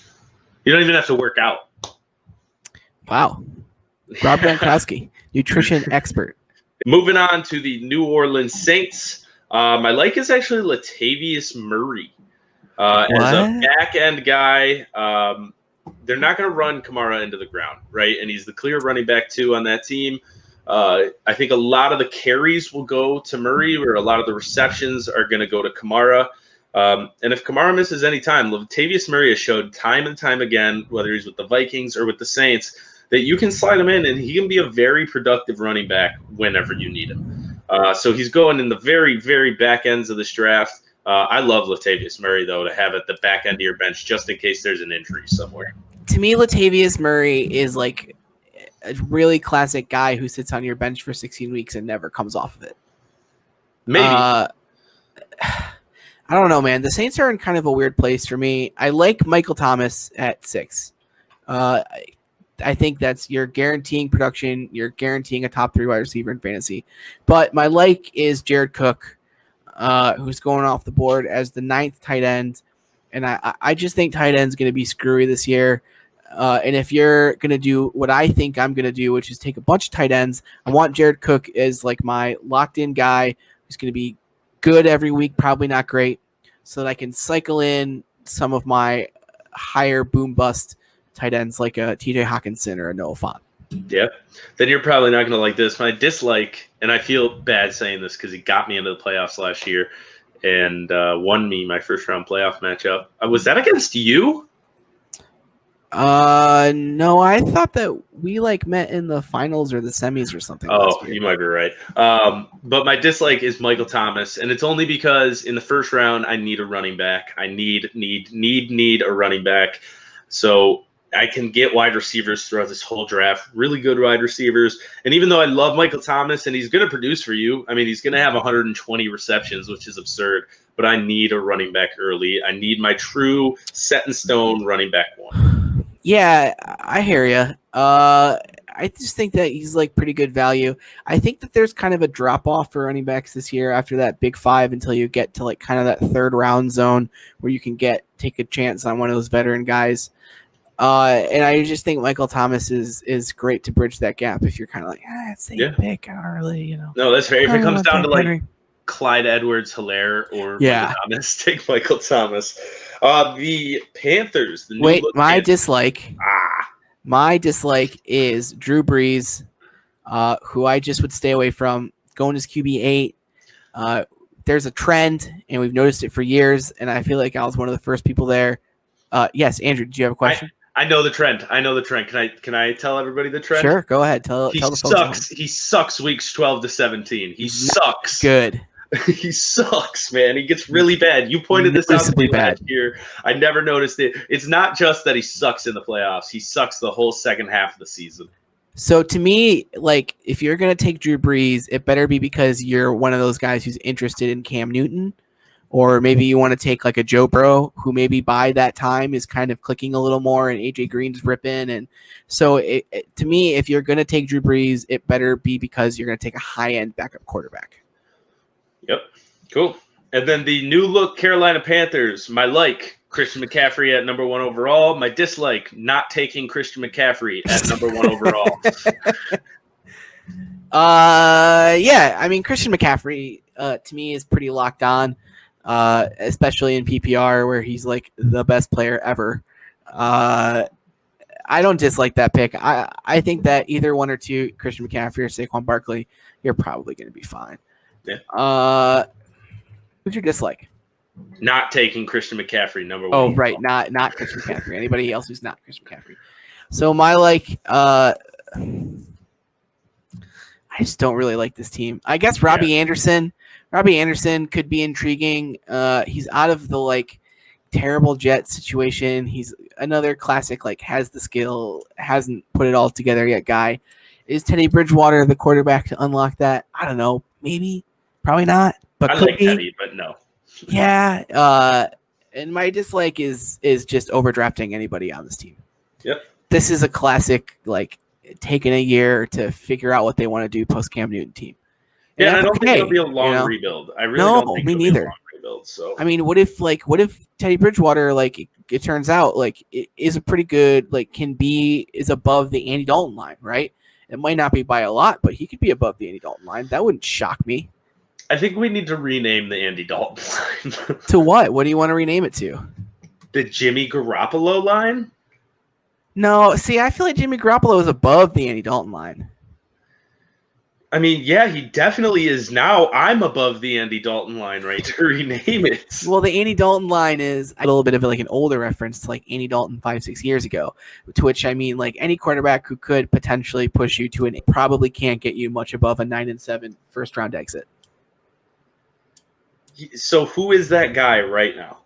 You don't even have to work out. Wow. Rob Gronkowski, nutrition expert. Moving on to the New Orleans Saints. My like is actually Latavius Murray. As a back-end guy, they're not going to run Kamara into the ground, right? And he's the clear running back, too, on that team. I think a lot of the carries will go to Murray, or a lot of the receptions are going to go to Kamara. And if Kamara misses any time, Latavius Murray has showed time and time again, whether he's with the Vikings or with the Saints, that you can slide him in and he can be a very productive running back whenever you need him. So he's going in the very, very back ends of this draft. I love Latavius Murray, though, to have at the back end of your bench just in case there's an injury somewhere. To me, Latavius Murray is like a really classic guy who sits on your bench for 16 weeks and never comes off of it. Maybe. I don't know, man. The Saints are in kind of a weird place for me. I like Michael Thomas at 6. I think that's, you're guaranteeing production. You're guaranteeing a top 3 wide receiver in fantasy. But my like is Jared Cook, who's going off the board as the 9th tight end. And I just think tight end's going to be screwy this year. And if you're going to do what I think I'm going to do, which is take a bunch of tight ends, I want Jared Cook as like my locked-in guy who's going to be good every week, probably not great, so that I can cycle in some of my higher boom-bust tight ends like a TJ Hawkinson or a Noah Fant. Yeah. Then you're probably not going to like this. My dislike, and I feel bad saying this because he got me into the playoffs last year and won me my first-round playoff matchup. Was that against you? No, I thought that we like met in the finals or the semis or something. Oh, you might be right. But my dislike is Michael Thomas, and it's only because in the first round I need a running back. I need a running back, so I can get wide receivers throughout this whole draft. Really good wide receivers, and even though I love Michael Thomas and he's going to produce for you, I mean he's going to have 120 receptions, which is absurd. But I need a running back early. I need my true set in stone running back 1. Yeah, I hear you. I just think that he's like pretty good value. I think that there's kind of a drop off for running backs this year after that big 5 until you get to like kind of that 3rd round zone where you can take a chance on one of those veteran guys. And I just think Michael Thomas is great to bridge that gap if you're kind of like, it's the pick. I don't really, No, that's fair. If it comes down to like Clyde Edwards-Helaire or Yeah. Michael Thomas. Take Michael Thomas. The Panthers. The new Wait, look my Panthers. dislike. My dislike is Drew Brees, who I just would stay away from. Going as QB8. There's a trend, and we've noticed it for years, and I feel like I was one of the first people there. Yes, Andrew, do you have a question? I know the trend. Can I tell everybody the trend? Sure, go ahead. Tell the folks. He sucks weeks 12 to 17. He sucks. Good. He sucks, man. He gets really bad. You pointed this out to me last year. I never noticed it. It's not just that he sucks in the playoffs. He sucks the whole second half of the season. So to me, like, if you're going to take Drew Brees, it better be because you're one of those guys who's interested in Cam Newton, or maybe you want to take like a Joe Burrow, who maybe by that time is kind of clicking a little more, and AJ Green's ripping. And so to me, if you're going to take Drew Brees, it better be because you're going to take a high-end backup quarterback. Yep. Cool. And then the new look Carolina Panthers, my like, Christian McCaffrey at number 1 overall. My dislike, not taking Christian McCaffrey at number 1 overall. Yeah, I mean, Christian McCaffrey to me is pretty locked on, especially in PPR where he's like the best player ever. I don't dislike that pick. I think that either 1 or 2, Christian McCaffrey or Saquon Barkley, you're probably going to be fine. Yeah. Who's your dislike? Not taking Christian McCaffrey, number 1. Oh, right. Not Christian McCaffrey. Anybody else who's not Christian McCaffrey. So my like, I just don't really like this team. I guess Robbie Anderson. Robbie Anderson could be intriguing. He's out of the like terrible Jet situation. He's another classic, like has the skill, hasn't put it all together yet guy. Is Teddy Bridgewater the quarterback to unlock that? I don't know. Maybe. Probably not. But I like Teddy, but no. Yeah. And my dislike is just overdrafting anybody on this team. Yep. This is a classic, like, taking a year to figure out what they want to do post Cam Newton team. And I don't think it'll be a long rebuild. I really don't think it'll be a long rebuild. So I mean, what if Teddy Bridgewater, like, it turns out like it is a pretty good, like, is above the Andy Dalton line, right? It might not be by a lot, but he could be above the Andy Dalton line. That wouldn't shock me. I think we need to rename the Andy Dalton line. To what? What do you want to rename it to? The Jimmy Garoppolo line? No, see, I feel like Jimmy Garoppolo is above the Andy Dalton line. I mean, yeah, he definitely is now. I'm above the Andy Dalton line, right, to rename it. Well, the Andy Dalton line is a little bit of like an older reference to like Andy Dalton 5-6 years ago, to which I mean like any quarterback who could potentially push you to an probably can't get you much above a 9-7 first round exit. So who is that guy right now?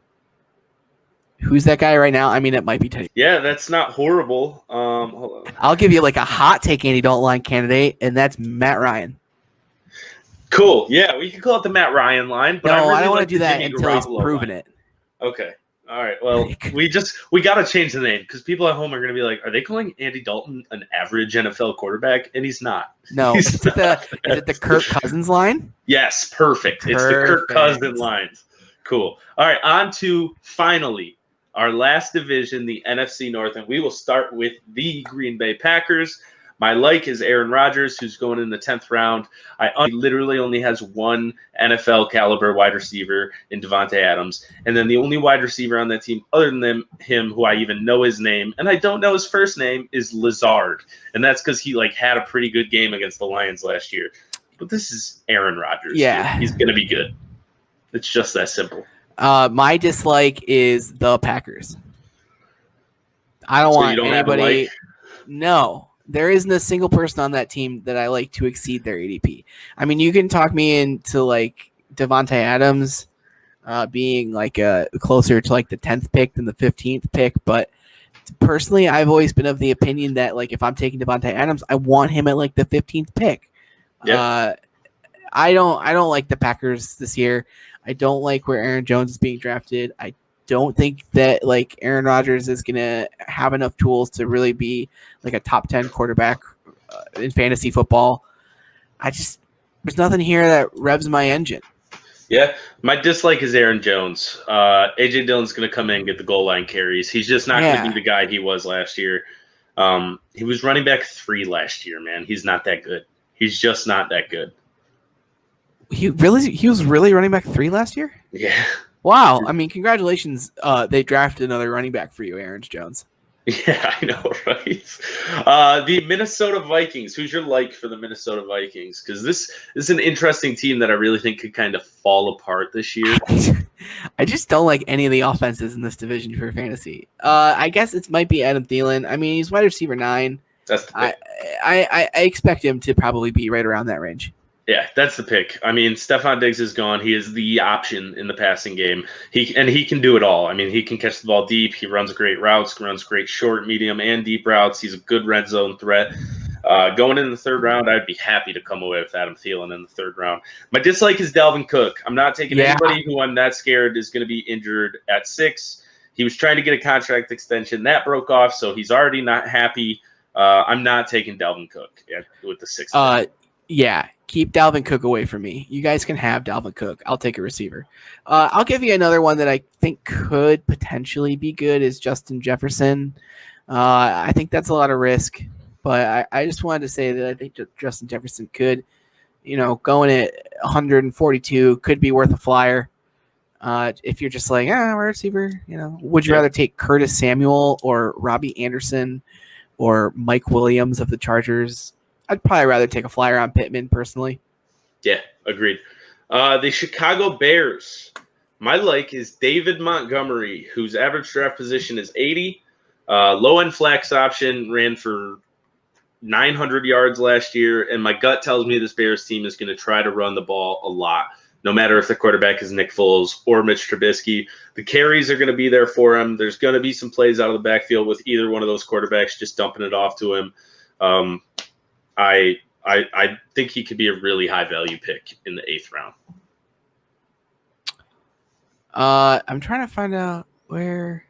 Who's that guy right now? I mean, it might be Teddy. Yeah, that's not horrible. Hold on. I'll give you like a hot take Andy Dalton line candidate, and that's Matt Ryan. Cool. Yeah, we can call it the Matt Ryan line. But no, I don't want like to do that Jimmy until he's Garoppolo proven line. it. Okay. All right. Well, we got to change the name because people at home are going to be like, are they calling Andy Dalton an average NFL quarterback? And he's not. No. Is it the Kirk Cousins line? Yes, perfect. It's the Kirk Cousins lines. Cool. All right, on to finally our last division, the NFC North, and we will start with the Green Bay Packers. My like is Aaron Rodgers, who's going in the 10th round. He literally only has one NFL caliber wide receiver in Devontae Adams. And then the only wide receiver on that team other than him, who I even know his name, and I don't know his first name, is Lazard. And that's because he had a pretty good game against the Lions last year. But this is Aaron Rodgers. Yeah. Dude. He's going to be good. It's just that simple. My dislike is the Packers. I don't want anybody. No. There isn't a single person on that team that I like to exceed their ADP. I mean, you can talk me into Devontae Adams being closer to the 10th pick than the 15th pick, but personally, I've always been of the opinion that if I'm taking Devontae Adams, I want him at the 15th pick. Yep. I don't like the Packers this year. I don't like where Aaron Jones is being drafted. I don't think that Aaron Rodgers is going to have enough tools to really be a top 10 quarterback in fantasy football. There's nothing here that revs my engine. Yeah. My dislike is Aaron Jones. AJ Dillon's going to come in and get the goal line carries. He's just not going to be the guy he was last year. He was running back 3 last year, man. He's not that good. He's just not that good. He was really running back 3 last year? Yeah. Wow. I mean, congratulations. They drafted another running back for you, Aaron Jones. Yeah, I know, right? The Minnesota Vikings. Who's your like for the Minnesota Vikings? Because this is an interesting team that I really think could kind of fall apart this year. I just don't like any of the offenses in this division for fantasy. I guess it might be Adam Thielen. I mean, he's wide receiver 9. That's the pick. I expect him to probably be right around that range. Yeah, that's the pick. I mean, Stephon Diggs is gone. He is the option in the passing game. He can do it all. I mean, he can catch the ball deep. He runs great routes, runs great short, medium, and deep routes. He's a good red zone threat. Going in the third round, I'd be happy to come away with Adam Thielen in the third round. My dislike is Dalvin Cook. I'm not taking anybody who I'm that scared is going to be injured at 6. He was trying to get a contract extension. That broke off, so he's already not happy. I'm not taking Dalvin Cook with the 6th. Yeah, keep Dalvin Cook away from me. You guys can have Dalvin Cook. I'll take a receiver. I'll give you another one that I think could potentially be good is Justin Jefferson. I think that's a lot of risk, but I just wanted to say that I think Justin Jefferson could, going at 142 could be worth a flyer. If you're just like, wide receiver, would you rather take Curtis Samuel or Robbie Anderson or Mike Williams of the Chargers? I'd probably rather take a flyer on Pittman personally. Yeah, agreed. The Chicago Bears. My like is David Montgomery, whose average draft position is 80. Low-end flex option, ran for 900 yards last year, and my gut tells me this Bears team is going to try to run the ball a lot, no matter if the quarterback is Nick Foles or Mitch Trubisky. The carries are going to be there for him. There's going to be some plays out of the backfield with either one of those quarterbacks just dumping it off to him. I think he could be a really high value pick in the 8th round. I'm trying to find out where.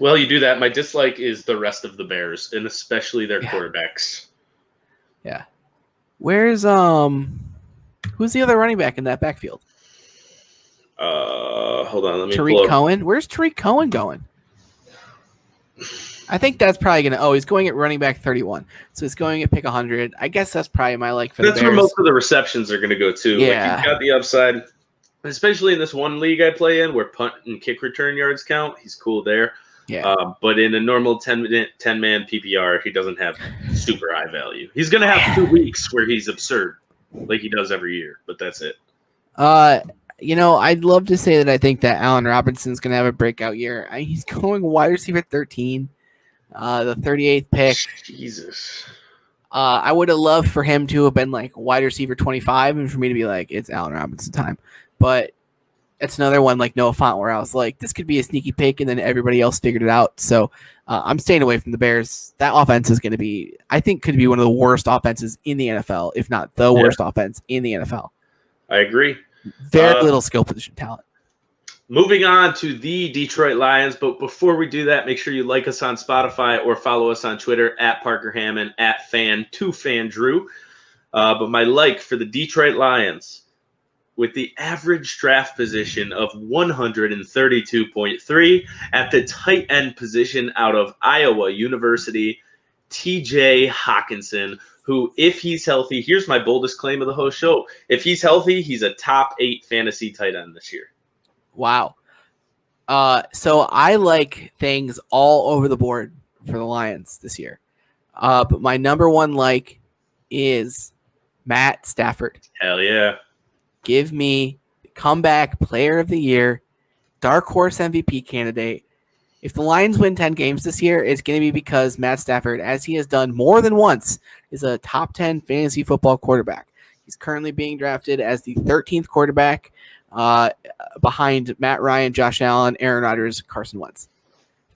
Well, you do that. My dislike is the rest of the Bears, and especially their quarterbacks. Yeah. Where's who's the other running back in that backfield? Hold on, let me Tariq Cohen. Where's Tariq Cohen going? I think that's probably going to – he's going at running back 31. So he's going at pick 100. I guess that's probably my like for the Bears. That's where most of the receptions are going to go too. Yeah. Like, he's got the upside, especially in this one league I play in where punt and kick return yards count. He's cool there. Yeah. But in a normal 10-man PPR, he doesn't have super high value. He's going to have 2 weeks where he's absurd like he does every year, but that's it. I'd love to say that I think that Allen Robinson's going to have a breakout year. He's going wide receiver 13. The 38th pick. Jesus. I would have loved for him to have been like wide receiver 25 and for me to be like, it's Allen Robinson time. But it's another one like Noah Fant where I was like, this could be a sneaky pick, and then everybody else figured it out. So I'm staying away from the Bears. That offense is going to be, I think, could be one of the worst offenses in the NFL, if not the worst offense in the NFL. I agree. Very little skill position talent. Moving on to the Detroit Lions, but before we do that, make sure you like us on Spotify or follow us on Twitter at Parker Hammond, at Fan2Fan Drew. But my like for the Detroit Lions, with the average draft position of 132.3 at the tight end position out of Iowa University, TJ Hawkinson, who, if he's healthy, here's my boldest claim of the whole show. If he's healthy, he's a top 8 fantasy tight end this year. Wow. So I like things all over the board for the Lions this year. But my number one like is Matt Stafford. Hell yeah. Give me the comeback player of the year, dark horse MVP candidate. If the Lions win 10 games this year, it's going to be because Matt Stafford, as he has done more than once, is a top 10 fantasy football quarterback. He's currently being drafted as the 13th quarterback behind Matt Ryan, Josh Allen, Aaron Rodgers, Carson Wentz.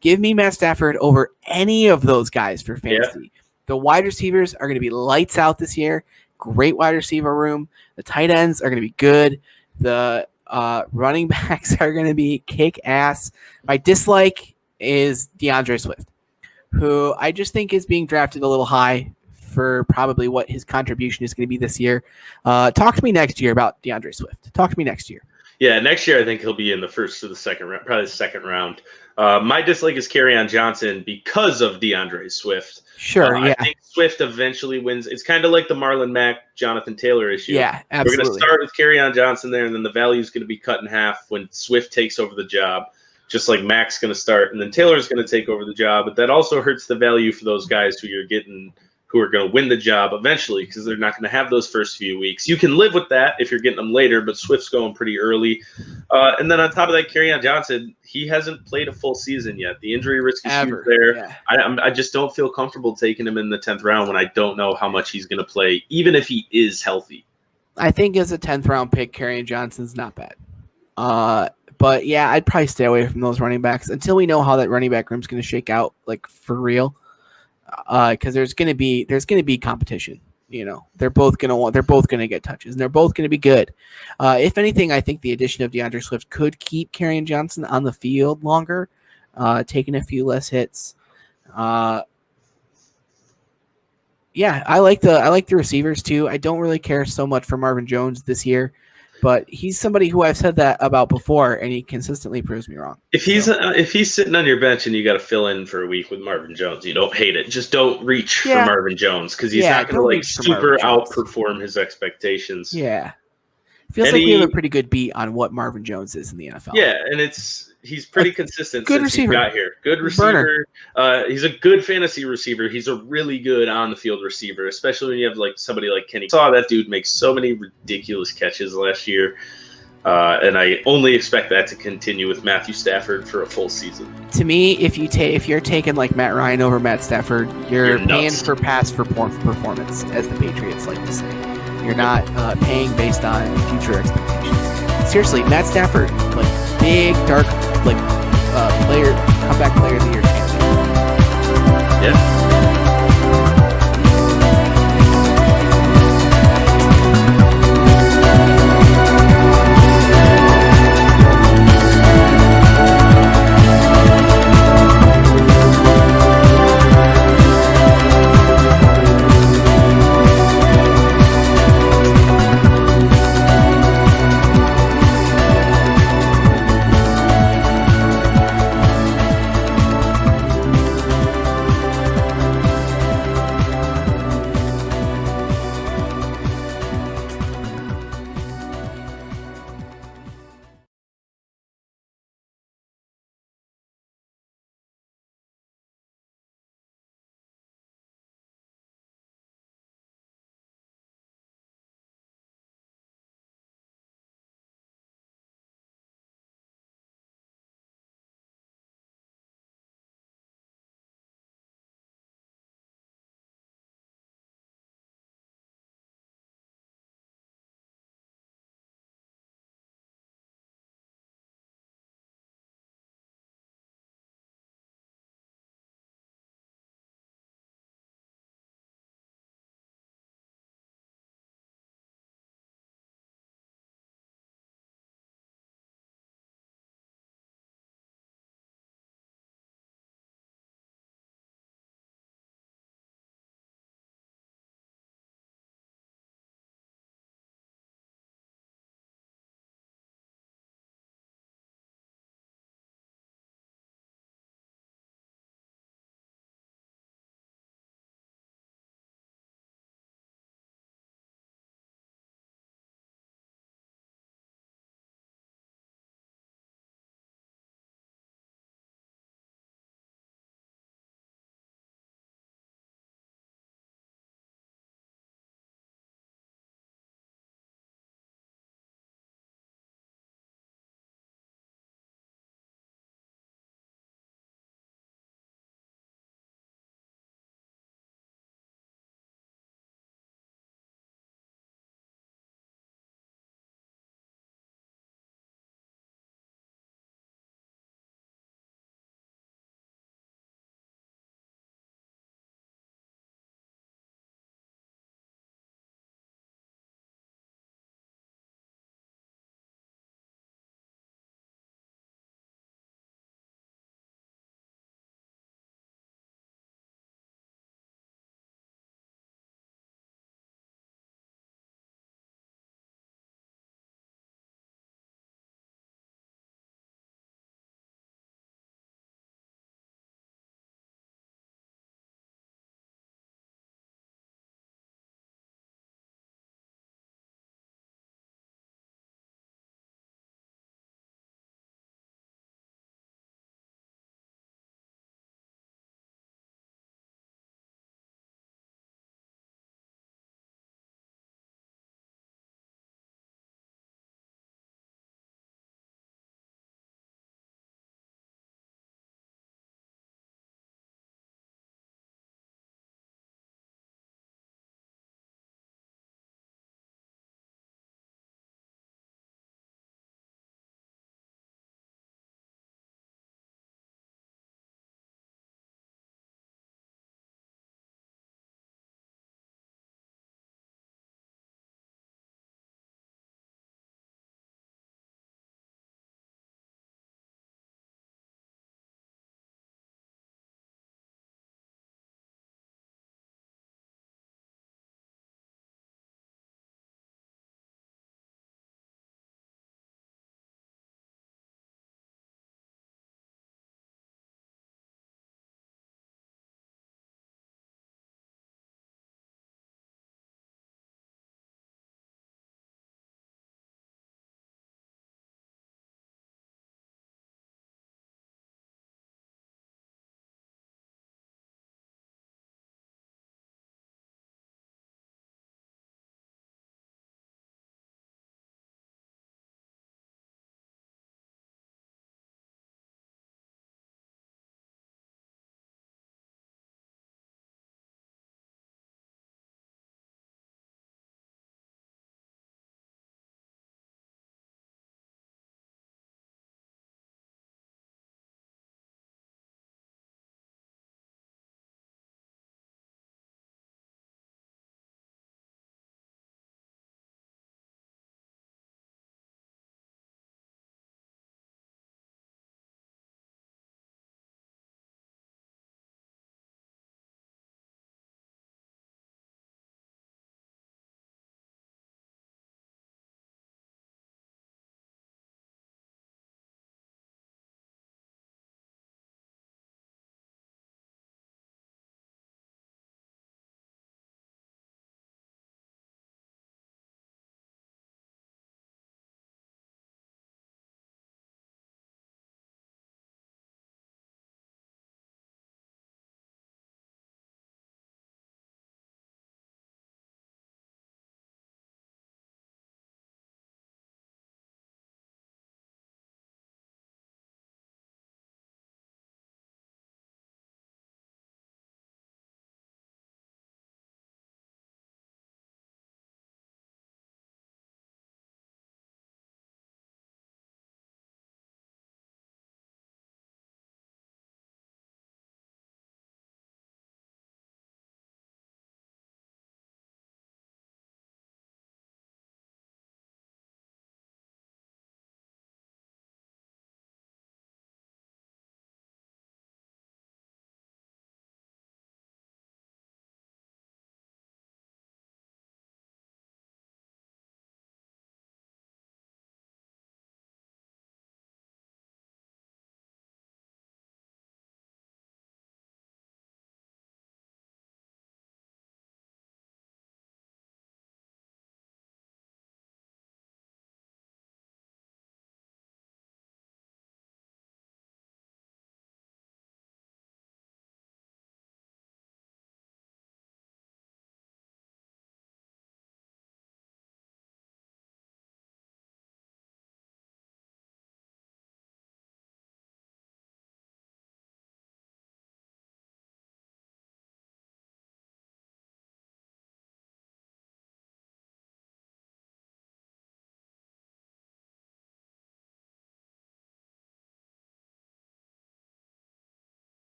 Give me Matt Stafford over any of those guys for fantasy. Yeah. The wide receivers are going to be lights out this year. Great wide receiver room. The tight ends are going to be good. The running backs are going to be kick ass. My dislike is DeAndre Swift, who I just think is being drafted a little high for probably what his contribution is going to be this year. Talk to me next year about DeAndre Swift. Talk to me next year. Yeah, next year I think he'll be in the first or the second round, probably the second round. My dislike is Kerryon Johnson because of DeAndre Swift. Sure, yeah. I think Swift eventually wins. It's kind of like the Marlon Mack, Jonathan Taylor issue. Yeah, absolutely. We're going to start with Kerryon Johnson there, and then the value is going to be cut in half when Swift takes over the job, just like Mack's going to start, and then Taylor's going to take over the job. But that also hurts the value for those guys who you're getting who are going to win the job eventually because they're not going to have those first few weeks. You can live with that if you're getting them later, but Swift's going pretty early. And then on top of that, Kerryon Johnson, he hasn't played a full season yet. The injury risk is huge there. Yeah. I just don't feel comfortable taking him in the 10th round when I don't know how much he's going to play, even if he is healthy. I think as a 10th round pick, Kerryon Johnson's not bad. But yeah, I'd probably stay away from those running backs until we know how that running back room's going to shake out, like for real. Because there's gonna be competition. They're both gonna get touches, and they're both gonna be good. If anything, I think the addition of DeAndre Swift could keep Kerryon Johnson on the field longer, taking a few less hits. Yeah, I like the receivers too. I don't really care so much for Marvin Jones this year, but he's somebody who I've said that about before, and he consistently proves me wrong. If he's sitting on your bench and you got to fill in for a week with Marvin Jones, you don't hate it. Just don't reach for Marvin Jones because he's not going to super outperform his expectations. Yeah, feels like we have a pretty good beat on what Marvin Jones is in the NFL. Yeah, and he's pretty consistent good since receiver. He got here. Good receiver. He's a good fantasy receiver. He's a really good on the field receiver, especially when you have like somebody like Kenny. I saw that dude make so many ridiculous catches last year, and I only expect that to continue with Matthew Stafford for a full season. To me, if you're taking like Matt Ryan over Matt Stafford, you're paying for past performance, as the Patriots like to say. You're not paying based on future expectations. Seriously, Matt Stafford, like big dark. Like comeback player of the year candidate. Yeah.